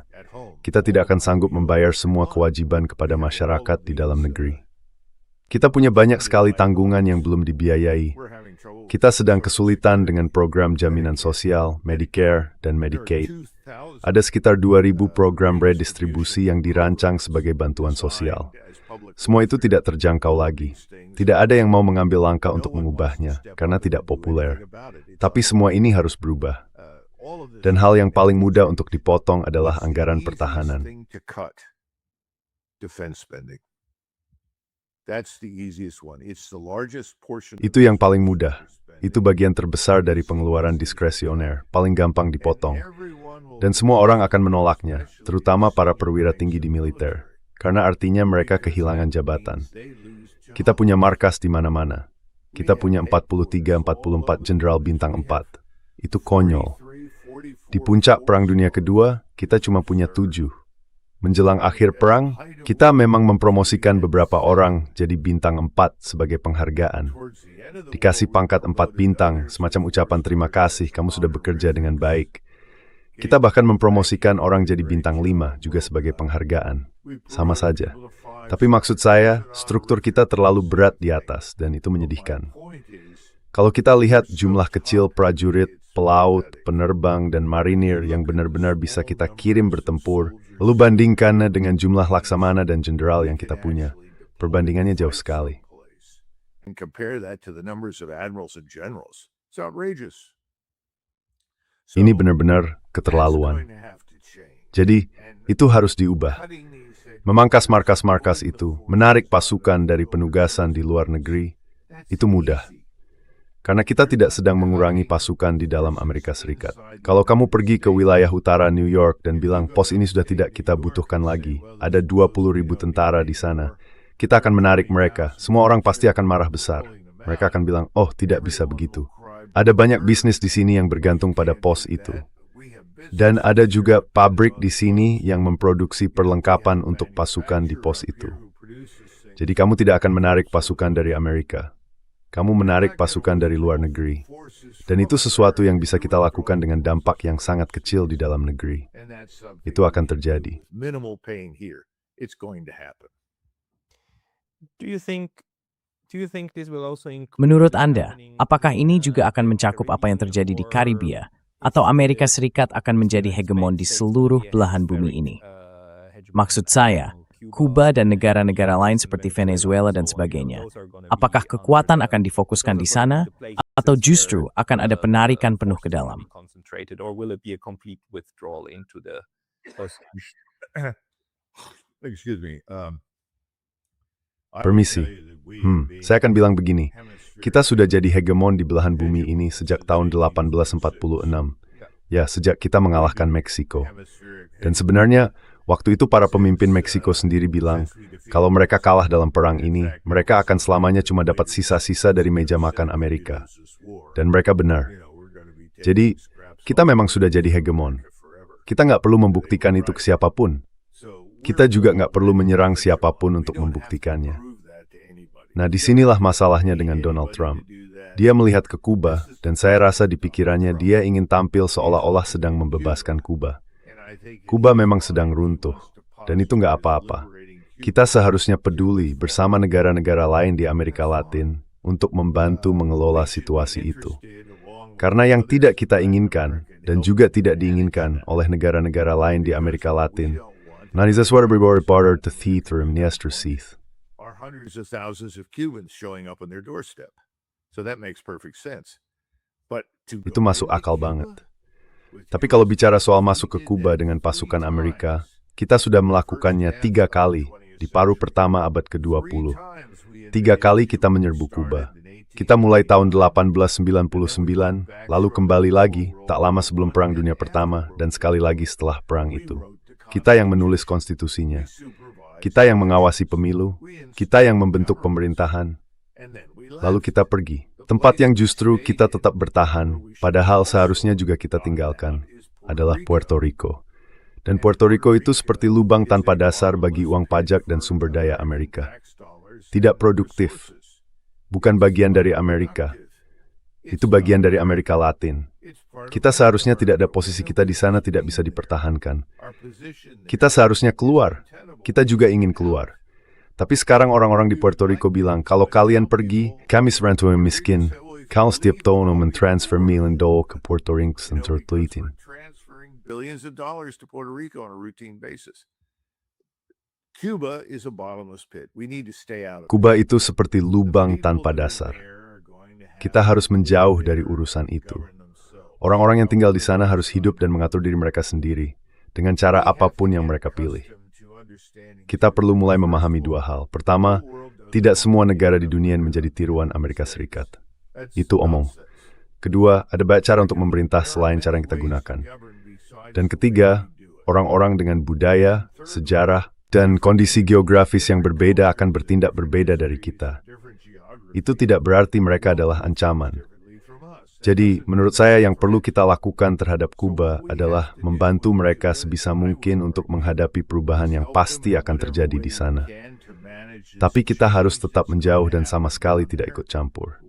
Kita tidak akan sanggup membayar semua kewajiban kepada masyarakat di dalam negeri. Kita punya banyak sekali tanggungan yang belum dibiayai. Kita sedang kesulitan dengan program jaminan sosial, Medicare, dan Medicaid. Ada sekitar 2.000 program redistribusi yang dirancang sebagai bantuan sosial. Semua itu tidak terjangkau lagi. Tidak ada yang mau mengambil langkah untuk mengubahnya, karena tidak populer. Tapi semua ini harus berubah. Dan hal yang paling mudah untuk dipotong adalah anggaran pertahanan. Itu yang paling mudah. Itu bagian terbesar dari pengeluaran diskresioner, paling gampang dipotong. Dan semua orang akan menolaknya, terutama para perwira tinggi di militer, karena artinya mereka kehilangan jabatan. Kita punya markas di mana-mana. Kita punya 43-44 jenderal bintang 4. Itu konyol. Di puncak Perang Dunia Kedua, kita cuma punya 7. Menjelang akhir perang, kita memang mempromosikan beberapa orang jadi bintang 4 sebagai penghargaan. Dikasih pangkat 4 bintang, semacam ucapan terima kasih kamu sudah bekerja dengan baik. Kita bahkan mempromosikan orang jadi bintang 5 juga sebagai penghargaan. Sama saja. Tapi maksud saya, struktur kita terlalu berat di atas dan itu menyedihkan. Kalau kita lihat jumlah kecil prajurit, pelaut, penerbang, dan marinir yang benar-benar bisa kita kirim bertempur, lalu bandingkannya dengan jumlah laksamana dan jenderal yang kita punya, perbandingannya jauh sekali. And compare that to the numbers of admirals and generals. It's outrageous. Ini benar-benar keterlaluan. Jadi, itu harus diubah. Memangkas markas-markas itu, menarik pasukan dari penugasan di luar negeri, itu mudah. Karena kita tidak sedang mengurangi pasukan di dalam Amerika Serikat. Kalau kamu pergi ke wilayah utara New York dan bilang pos ini sudah tidak kita butuhkan lagi, ada 20.000 tentara di sana, kita akan menarik mereka. Semua orang pasti akan marah besar. Mereka akan bilang, oh tidak bisa begitu. Ada banyak bisnis di sini yang bergantung pada pos itu. Dan ada juga pabrik di sini yang memproduksi perlengkapan untuk pasukan di pos itu. Jadi kamu tidak akan menarik pasukan dari Amerika. Kamu menarik pasukan dari luar negeri. Dan itu sesuatu yang bisa kita lakukan dengan dampak yang sangat kecil di dalam negeri. Itu akan terjadi. Minimal pain here. It's going to happen. Do you think Do you think this will also include Menurut Anda, apakah ini juga akan mencakup apa yang terjadi di Karibia? Atau Amerika Serikat akan menjadi hegemon di seluruh belahan bumi ini? Maksud saya, Kuba dan negara-negara lain seperti Venezuela dan sebagainya. Apakah kekuatan akan difokuskan di sana, atau justru akan ada penarikan penuh ke dalam? Excuse me. Permisi. Saya akan bilang begini. Kita sudah jadi hegemon di belahan bumi ini sejak tahun 1846. Ya, sejak kita mengalahkan Meksiko. Dan sebenarnya, waktu itu para pemimpin Meksiko sendiri bilang, kalau mereka kalah dalam perang ini, mereka akan selamanya cuma dapat sisa-sisa dari meja makan Amerika. Dan mereka benar. Jadi, kita memang sudah jadi hegemon. Kita nggak perlu membuktikan itu ke siapapun. Kita juga nggak perlu menyerang siapapun untuk membuktikannya. Nah, disinilah masalahnya dengan Donald Trump. Dia melihat ke Kuba, dan saya rasa di pikirannya dia ingin tampil seolah-olah sedang membebaskan Kuba. Kuba memang sedang runtuh, dan itu nggak apa-apa. Kita seharusnya peduli bersama negara-negara lain di Amerika Latin untuk membantu mengelola situasi itu. Karena yang tidak kita inginkan, dan juga tidak diinginkan oleh negara-negara lain di Amerika Latin, to are hundreds of thousands of Cubans showing up on their doorstep. So that makes perfect sense. But Itu masuk akal banget. Tapi kalau bicara soal masuk ke Kuba dengan pasukan Amerika, kita sudah melakukannya 3 kali di paruh pertama abad ke-20. 3 kali kita menyerbu Kuba. Kita mulai tahun 1899, lalu kembali lagi tak lama sebelum Perang Dunia Pertama, dan sekali lagi setelah perang itu. Kita yang menulis konstitusinya. Kita yang mengawasi pemilu. Kita yang membentuk pemerintahan. Lalu kita pergi. Tempat yang justru kita tetap bertahan, padahal seharusnya juga kita tinggalkan, adalah Puerto Rico. Dan Puerto Rico itu seperti lubang tanpa dasar bagi uang pajak dan sumber daya Amerika. Tidak produktif. Bukan bagian dari Amerika. Itu bagian dari Amerika Latin. Kita seharusnya tidak ada posisi kita di sana tidak bisa dipertahankan. Kita seharusnya keluar. Kita juga ingin keluar. Tapi sekarang orang-orang di Puerto Rico bilang, kalau kalian pergi, kami serantuan miskin. Kau setiap tahun mentransfer $1 million ke Puerto Rico dan tertelitin. billions of dollars to Puerto Rico on a routine basis. Cuba is a bottomless pit. We need to stay out of it. Kuba itu seperti lubang tanpa dasar. Kita harus menjauh dari urusan itu. Orang-orang yang tinggal di sana harus hidup dan mengatur diri mereka sendiri, dengan cara apapun yang mereka pilih. Kita perlu mulai memahami 2 hal. Pertama, tidak semua negara di dunia menjadi tiruan Amerika Serikat. Itu omong. Kedua, ada banyak cara untuk memerintah selain cara yang kita gunakan. Dan ketiga, orang-orang dengan budaya, sejarah, dan kondisi geografis yang berbeda akan bertindak berbeda dari kita. Itu tidak berarti mereka adalah ancaman. Jadi, menurut saya yang perlu kita lakukan terhadap Kuba adalah membantu mereka sebisa mungkin untuk menghadapi perubahan yang pasti akan terjadi di sana. Tapi kita harus tetap menjauh dan sama sekali tidak ikut campur.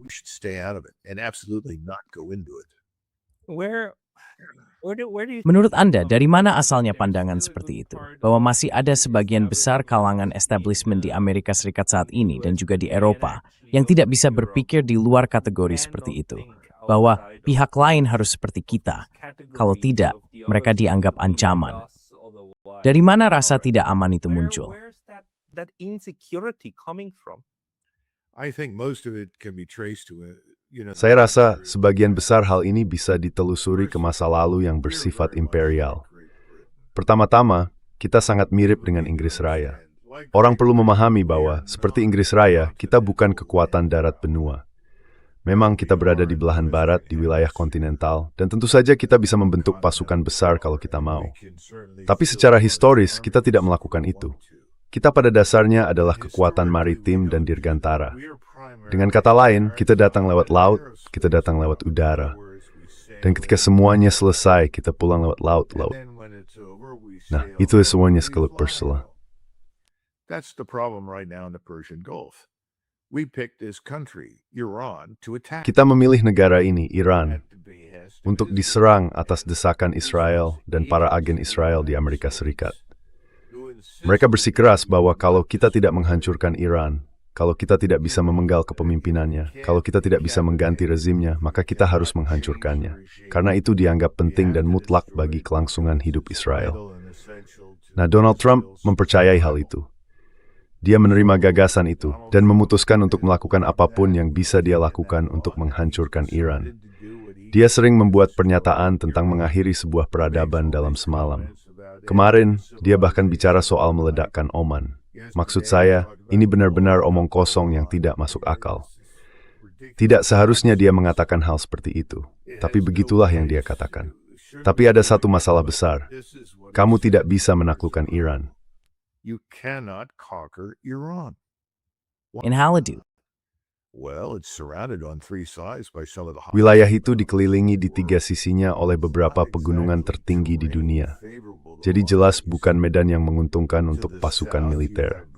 Menurut Anda, dari mana asalnya pandangan seperti itu? Bahwa masih ada sebagian besar kalangan establishment di Amerika Serikat saat ini dan juga di Eropa yang tidak bisa berpikir di luar kategori seperti itu. Bahwa pihak lain harus seperti kita. Kalau tidak, mereka dianggap ancaman. Dari mana rasa tidak aman itu muncul? Saya rasa sebagian besar hal ini bisa ditelusuri ke masa lalu yang bersifat imperial. Pertama-tama, kita sangat mirip dengan Inggris Raya. Orang perlu memahami bahwa, seperti Inggris Raya, kita bukan kekuatan darat benua. Memang kita berada di belahan barat, di wilayah kontinental, dan tentu saja kita bisa membentuk pasukan besar kalau kita mau. Tapi secara historis, kita tidak melakukan itu. Kita pada dasarnya adalah kekuatan maritim dan dirgantara. Dengan kata lain, kita datang lewat laut, kita datang lewat udara. Dan ketika semuanya selesai, kita pulang lewat laut. Nah, itu semuanya sekelip bersela. That's the problem right now in the Persian Gulf. We picked this country, Iran, to attack. Kita memilih negara ini, Iran, untuk diserang atas desakan Israel dan para agen Israel di Amerika Serikat. Mereka bersikeras bahwa kalau kita tidak menghancurkan Iran, Kalau kita tidak bisa memenggal kepemimpinannya, kalau kita tidak bisa mengganti rezimnya, maka kita harus menghancurkannya. Karena itu dianggap penting dan mutlak bagi kelangsungan hidup Israel. Nah, Donald Trump mempercayai hal itu. Dia menerima gagasan itu dan memutuskan untuk melakukan apapun yang bisa dia lakukan untuk menghancurkan Iran. Dia sering membuat pernyataan tentang mengakhiri sebuah peradaban dalam semalam. Kemarin, dia bahkan bicara soal meledakkan Oman. Maksud saya, ini benar-benar omong kosong yang tidak masuk akal. Tidak seharusnya dia mengatakan hal seperti itu, tapi begitulah yang dia katakan. Tapi ada satu masalah besar. Kamu tidak bisa menaklukkan Iran. You cannot conquer Iran. In Haladu, Well, it's surrounded on three sides by some of the Wilayah itu dikelilingi di tiga sisinya oleh beberapa pegunungan tertinggi di dunia. Jadi jelas bukan medan yang menguntungkan untuk pasukan militer.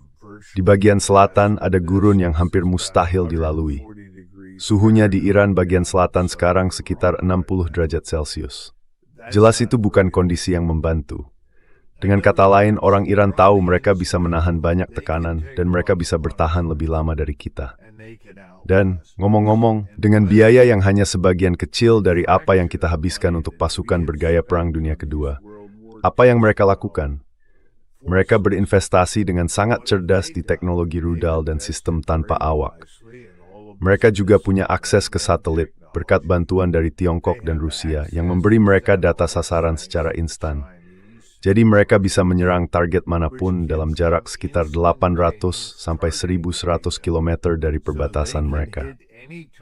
Di bagian selatan ada gurun yang hampir mustahil dilalui. Suhunya di Iran bagian selatan sekarang sekitar 60 derajat Celcius. Jelas itu bukan kondisi yang membantu. Dengan kata lain, orang Iran tahu mereka bisa menahan banyak tekanan dan mereka bisa bertahan lebih lama dari kita. Dan, ngomong-ngomong, dengan biaya yang hanya sebagian kecil dari apa yang kita habiskan untuk pasukan bergaya Perang Dunia Kedua, apa yang mereka lakukan? Mereka berinvestasi dengan sangat cerdas di teknologi rudal dan sistem tanpa awak. Mereka juga punya akses ke satelit berkat bantuan dari Tiongkok dan Rusia yang memberi mereka data sasaran secara instan. Jadi mereka bisa menyerang target manapun dalam jarak sekitar 800 sampai 1100 km dari perbatasan mereka.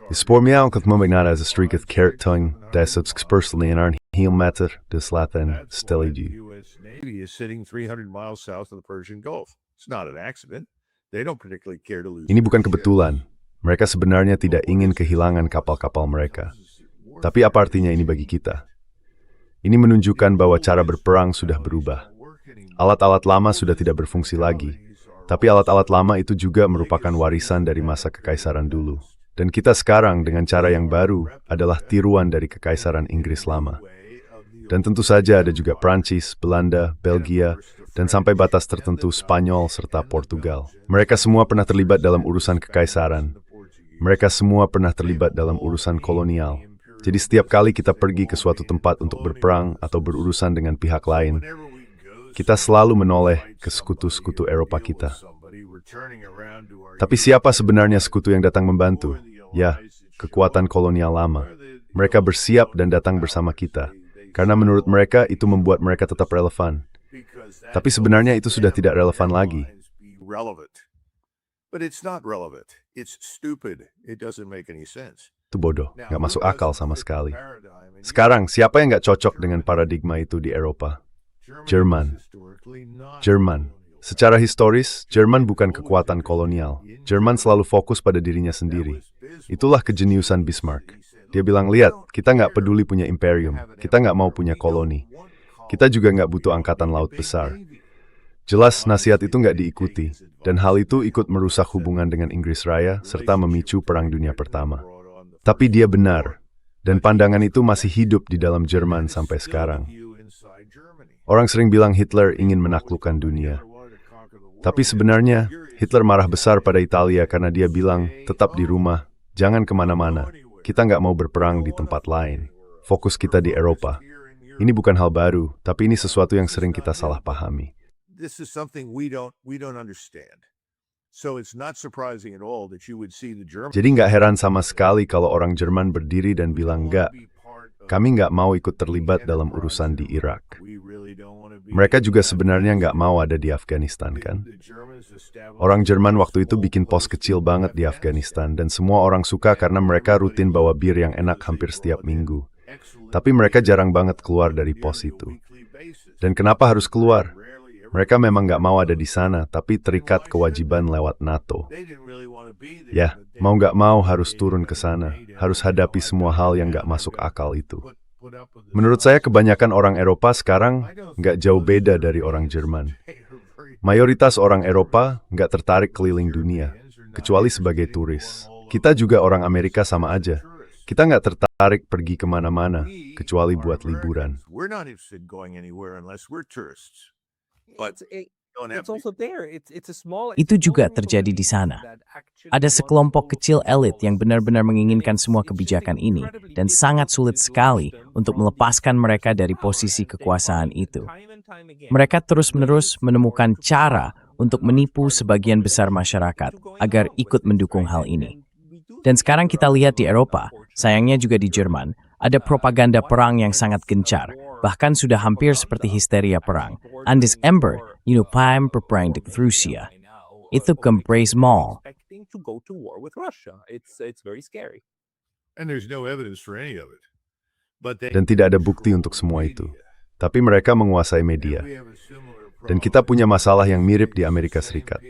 Ispormiao kat membenara as a streak of carrot tongue, das personally in our heel matter, des Latin steligi. U.S. Navy is sitting 300 miles south of the Persian Gulf. It's not an accident. They don't particularly care to lose. Ini bukan kebetulan. Mereka sebenarnya tidak ingin kehilangan kapal-kapal mereka. Tapi apa artinya ini bagi kita? Ini menunjukkan bahwa cara berperang sudah berubah. Alat-alat lama sudah tidak berfungsi lagi. Tapi alat-alat lama itu juga merupakan warisan dari masa kekaisaran dulu. Dan kita sekarang dengan cara yang baru adalah tiruan dari kekaisaran Inggris lama. Dan tentu saja ada juga Prancis, Belanda, Belgia, dan sampai batas tertentu Spanyol serta Portugal. Mereka semua pernah terlibat dalam urusan kekaisaran. Mereka semua pernah terlibat dalam urusan kolonial. Jadi setiap kali kita pergi ke suatu tempat untuk berperang atau berurusan dengan pihak lain, kita selalu menoleh ke sekutu-sekutu Eropa kita. Tapi siapa sebenarnya sekutu yang datang membantu? Ya, kekuatan kolonial lama. Mereka bersiap dan datang bersama kita. Karena menurut mereka itu membuat mereka tetap relevan. Tapi sebenarnya itu sudah tidak relevan lagi. But it's not relevant. It's stupid. It doesn't make any sense. Itu bodoh, nggak masuk akal sama sekali. Sekarang, siapa yang nggak cocok dengan paradigma itu di Eropa? Jerman. Jerman. Secara historis, Jerman bukan kekuatan kolonial. Jerman selalu fokus pada dirinya sendiri. Itulah kejeniusan Bismarck. Dia bilang, lihat, kita nggak peduli punya imperium. Kita nggak mau punya koloni. Kita juga nggak butuh angkatan laut besar. Jelas, nasihat itu nggak diikuti. Dan hal itu ikut merusak hubungan dengan Inggris Raya serta memicu Perang Dunia Pertama. Tapi dia benar, dan pandangan itu masih hidup di dalam Jerman sampai sekarang. Orang sering bilang Hitler ingin menaklukkan dunia. Tapi sebenarnya, Hitler marah besar pada Italia karena dia bilang, tetap di rumah, jangan kemana-mana. Kita nggak mau berperang di tempat lain. Fokus kita di Eropa. Ini bukan hal baru, tapi ini sesuatu yang sering kita salah pahami. This is something we don't understand. So it's not surprising at all that you would see the Germans. Jadi nggak heran sama sekali kalau orang Jerman berdiri dan bilang nggak, kami nggak mau ikut terlibat dalam urusan di Irak. Mereka juga sebenarnya nggak mau ada di Afghanistan, kan? Orang Jerman waktu itu bikin pos kecil banget di Afghanistan dan semua orang suka karena mereka rutin bawa bir yang enak hampir setiap minggu. Tapi mereka jarang banget keluar dari pos itu. Dan kenapa harus keluar? Mereka memang nggak mau ada di sana, tapi terikat kewajiban lewat NATO. Ya, mau nggak mau harus turun ke sana, harus hadapi semua hal yang nggak masuk akal itu. Menurut saya kebanyakan orang Eropa sekarang nggak jauh beda dari orang Jerman. Mayoritas orang Eropa nggak tertarik keliling dunia, kecuali sebagai turis. Kita juga orang Amerika sama aja. Kita nggak tertarik pergi kemana-mana, kecuali buat liburan. We're not interested in going anywhere unless we're tourists. But Itu juga terjadi di sana. Ada sekelompok kecil elit yang benar-benar menginginkan semua kebijakan ini dan sangat sulit sekali untuk melepaskan mereka dari posisi kekuasaan itu. Mereka terus-menerus menemukan cara untuk menipu sebagian besar masyarakat agar ikut mendukung hal ini. Dan sekarang kita lihat di Eropa, sayangnya juga di Jerman, ada propaganda perang yang sangat gencar, bahkan sudah hampir seperti histeria perang. Andis Ember, Pam perang dengan Rusia. Itu kempres mall. To go to war with Russia. It's very scary. And there's no evidence for any of it. But Dan tidak ada bukti untuk semua itu. Tapi mereka menguasai media. Dan kita punya masalah yang mirip di Amerika Serikat.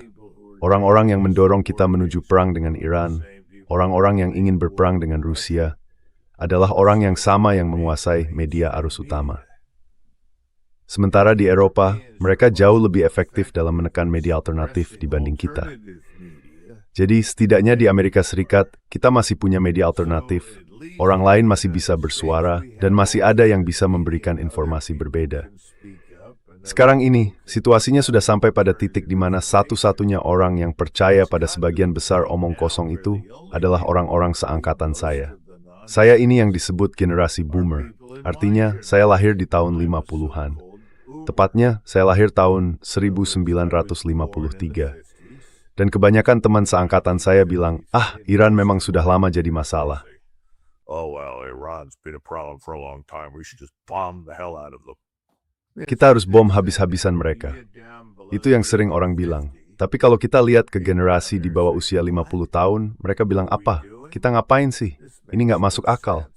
Orang-orang yang mendorong kita menuju perang dengan Iran, orang-orang yang ingin berperang dengan Rusia, adalah orang yang sama yang menguasai media arus utama. Sementara di Eropa, mereka jauh lebih efektif dalam menekan media alternatif dibanding kita. Jadi setidaknya di Amerika Serikat, kita masih punya media alternatif, orang lain masih bisa bersuara, dan masih ada yang bisa memberikan informasi berbeda. Sekarang ini, situasinya sudah sampai pada titik di mana satu-satunya orang yang percaya pada sebagian besar omong kosong itu adalah orang-orang seangkatan saya. Saya ini yang disebut generasi boomer, artinya saya lahir di tahun 50-an. Tepatnya, saya lahir tahun 1953. Dan kebanyakan teman seangkatan saya bilang, Iran memang sudah lama jadi masalah. Iran's been a problem for a long time. We should just bomb the hell out of them. Kita harus bom habis-habisan mereka. Itu yang sering orang bilang. Tapi kalau kita lihat ke generasi di bawah usia 50 tahun, mereka bilang apa? Kita ngapain sih? Ini nggak masuk akal.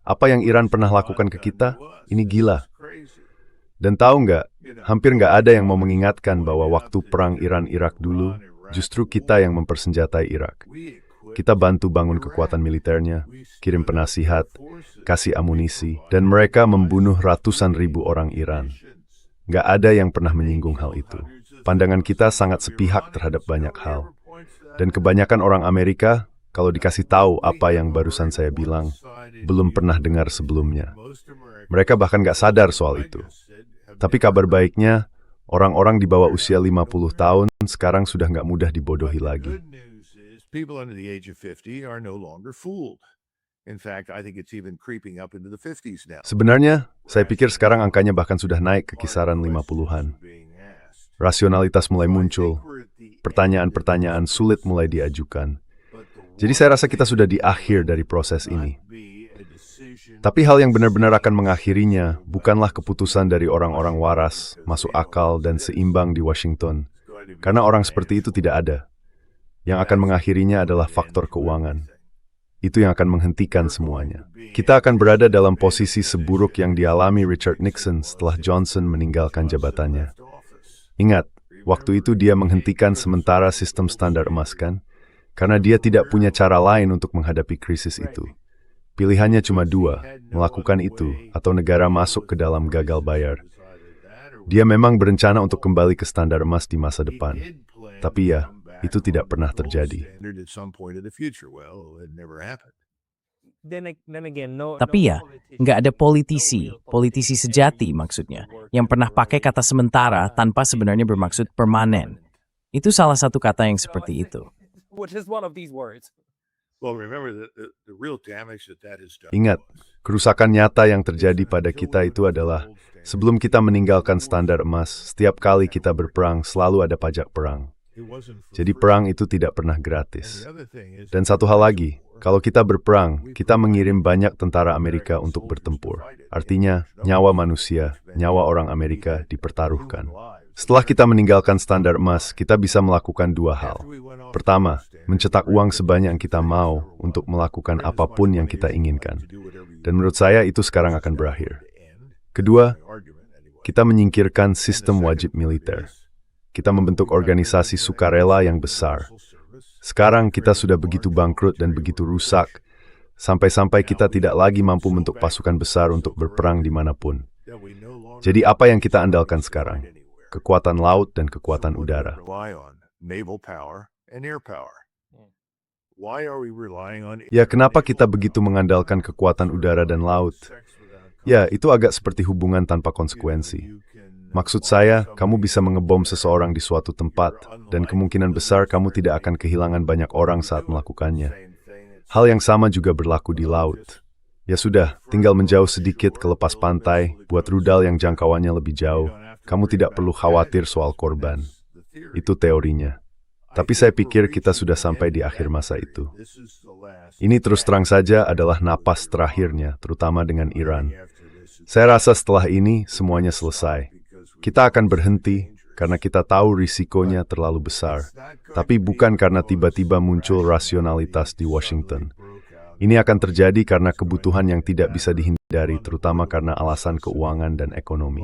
Apa yang Iran pernah lakukan ke kita? Ini gila. Dan tahu nggak, hampir nggak ada yang mau mengingatkan bahwa waktu perang Iran-Irak dulu, justru kita yang mempersenjatai Irak. Kita bantu bangun kekuatan militernya, kirim penasihat, kasih amunisi, dan mereka membunuh ratusan ribu orang Iran. Nggak ada yang pernah menyinggung hal itu. Pandangan kita sangat sepihak terhadap banyak hal. Dan kebanyakan orang Amerika, kalau dikasih tahu apa yang barusan saya bilang, belum pernah dengar sebelumnya. Mereka bahkan nggak sadar soal itu. Tapi kabar baiknya, orang-orang di bawah usia 50 tahun sekarang sudah nggak mudah dibodohi lagi. People under the age of 50 are no longer fooled. In fact, I think it's even creeping up into the 50s now. Sebenarnya, saya pikir sekarang angkanya bahkan sudah naik ke kisaran 50-an. Rasionalitas mulai muncul, pertanyaan-pertanyaan sulit mulai diajukan. Jadi saya rasa kita sudah di akhir dari proses ini. Tapi hal yang benar-benar akan mengakhirinya bukanlah keputusan dari orang-orang waras, masuk akal, dan seimbang di Washington. Karena orang seperti itu tidak ada. Yang akan mengakhirinya adalah faktor keuangan. Itu yang akan menghentikan semuanya. Kita akan berada dalam posisi seburuk yang dialami Richard Nixon setelah Johnson meninggalkan jabatannya. Ingat, waktu itu dia menghentikan sementara sistem standar emas kan? Karena dia tidak punya cara lain untuk menghadapi krisis itu. Pilihannya cuma dua, melakukan itu atau negara masuk ke dalam gagal bayar. Dia memang berencana untuk kembali ke standar emas di masa depan. Tapi ya, itu tidak pernah terjadi. Tapi ya, nggak ada politisi sejati maksudnya, yang pernah pakai kata sementara tanpa sebenarnya bermaksud permanen. Itu salah satu kata yang seperti itu. Ingat, kerusakan nyata yang terjadi pada kita itu adalah sebelum kita meninggalkan standar emas, setiap kali kita berperang selalu ada pajak perang. Jadi perang itu tidak pernah gratis. Dan satu hal lagi, kalau kita berperang, kita mengirim banyak tentara Amerika untuk bertempur. Artinya, nyawa manusia, nyawa orang Amerika dipertaruhkan. Setelah kita meninggalkan standar emas, kita bisa melakukan dua hal. Pertama, mencetak uang sebanyak yang kita mau untuk melakukan apapun yang kita inginkan. Dan menurut saya itu sekarang akan berakhir. Kedua, kita menyingkirkan sistem wajib militer. Kita membentuk organisasi sukarela yang besar. Sekarang kita sudah begitu bangkrut dan begitu rusak, sampai-sampai kita tidak lagi mampu membentuk pasukan besar untuk berperang dimanapun. Jadi apa yang kita andalkan sekarang? Kekuatan laut dan kekuatan udara. Ya, kenapa kita begitu mengandalkan kekuatan udara dan laut? Ya, itu agak seperti hubungan tanpa konsekuensi. Maksud saya, kamu bisa mengebom seseorang di suatu tempat, dan kemungkinan besar kamu tidak akan kehilangan banyak orang saat melakukannya. Hal yang sama juga berlaku di laut. Ya sudah, tinggal menjauh sedikit ke lepas pantai, buat rudal yang jangkauannya lebih jauh. Kamu tidak perlu khawatir soal korban. Itu teorinya. Tapi saya pikir kita sudah sampai di akhir masa itu. Ini terus terang saja adalah napas terakhirnya, terutama dengan Iran. Saya rasa setelah ini semuanya selesai. Kita akan berhenti karena kita tahu risikonya terlalu besar, tapi bukan karena tiba-tiba muncul rasionalitas di Washington. Ini akan terjadi karena kebutuhan yang tidak bisa dihindari, terutama karena alasan keuangan dan ekonomi.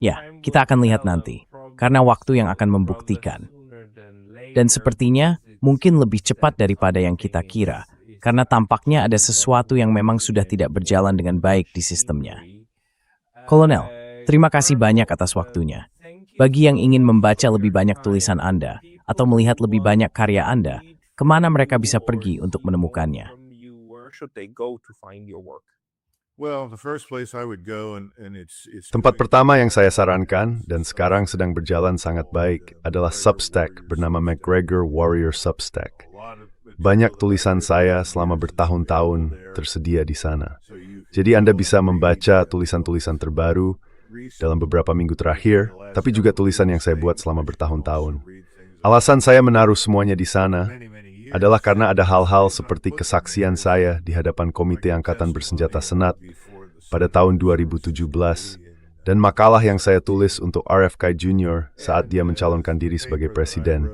Ya, kita akan lihat nanti, karena waktu yang akan membuktikan. Dan sepertinya mungkin lebih cepat daripada yang kita kira, karena tampaknya ada sesuatu yang memang sudah tidak berjalan dengan baik di sistemnya. Kolonel, terima kasih banyak atas waktunya. Bagi yang ingin membaca lebih banyak tulisan Anda, atau melihat lebih banyak karya Anda, kemana mereka bisa pergi untuk menemukannya? Tempat pertama yang saya sarankan, dan sekarang sedang berjalan sangat baik, adalah Substack bernama McGregor Warrior Substack. Banyak tulisan saya selama bertahun-tahun tersedia di sana. Jadi Anda bisa membaca tulisan-tulisan terbaru dalam beberapa minggu terakhir, tapi juga tulisan yang saya buat selama bertahun-tahun. Alasan saya menaruh semuanya di sana adalah karena ada hal-hal seperti kesaksian saya di hadapan Komite Angkatan Bersenjata Senat pada tahun 2017 dan makalah yang saya tulis untuk RFK Junior saat dia mencalonkan diri sebagai presiden,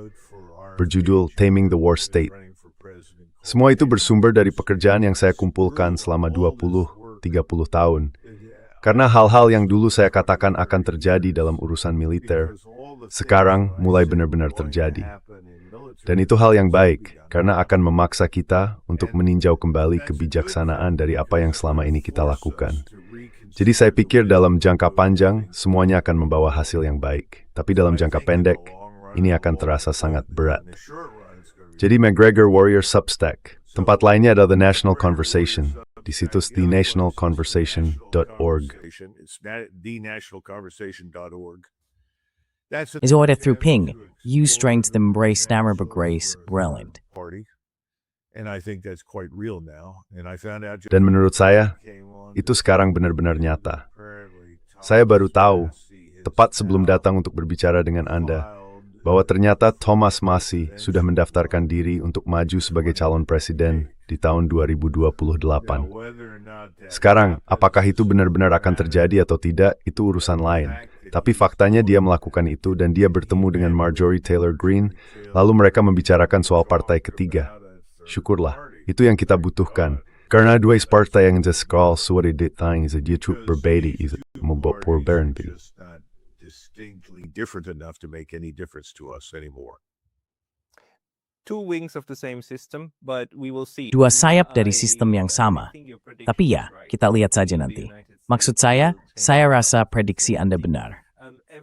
berjudul Taming the War State. Semua itu bersumber dari pekerjaan yang saya kumpulkan selama 20-30 tahun. Karena hal-hal yang dulu saya katakan akan terjadi dalam urusan militer, sekarang mulai benar-benar terjadi. Dan itu hal yang baik, karena akan memaksa kita untuk meninjau kembali kebijaksanaan dari apa yang selama ini kita lakukan. Jadi saya pikir dalam jangka panjang, semuanya akan membawa hasil yang baik. Tapi dalam jangka pendek, ini akan terasa sangat berat. Jadi McGregor Warrior Substack. Tempat lainnya adalah The National Conversation. Di situs thenationalconversation.org. Is ordered through Ping. Use strengths to embrace stammer but grace. Brilliant. Dan menurut saya, itu sekarang benar-benar nyata. Saya baru tahu, tepat sebelum datang untuk berbicara dengan Anda, bahwa ternyata Thomas Massie sudah mendaftarkan diri untuk maju sebagai calon presiden di tahun 2028. Sekarang, apakah itu benar-benar akan terjadi atau tidak, itu urusan lain. Tapi faktanya dia melakukan itu dan dia bertemu dengan Marjorie Taylor Greene, lalu mereka membicarakan soal partai ketiga. Syukurlah, itu yang kita butuhkan. Karena dua partai yang skall suara ditang is a YouTube berbeda is membuat perubahan itu. Distinctly different enough to make any difference to us anymore. Dua sayap dari sistem yang sama. Tapi ya, kita lihat saja nanti. Maksud saya rasa prediksi Anda benar.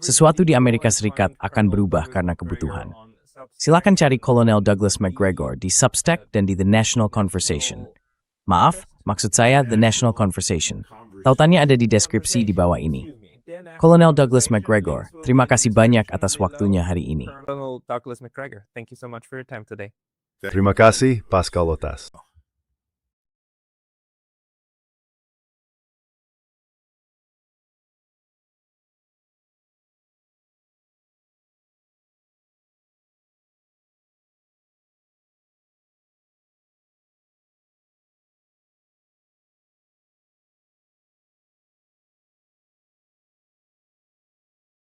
Sesuatu di Amerika Serikat akan berubah karena kebutuhan. Silakan cari Kolonel Douglas McGregor di Substack dan di The National Conversation. Maaf, maksud saya The National Conversation. Tautannya ada di deskripsi di bawah ini. Kolonel Douglas McGregor, terima kasih banyak atas waktunya hari ini. Colonel Douglas McGregor, thank you so much for your time today. Terima kasih, Pascal Lotas.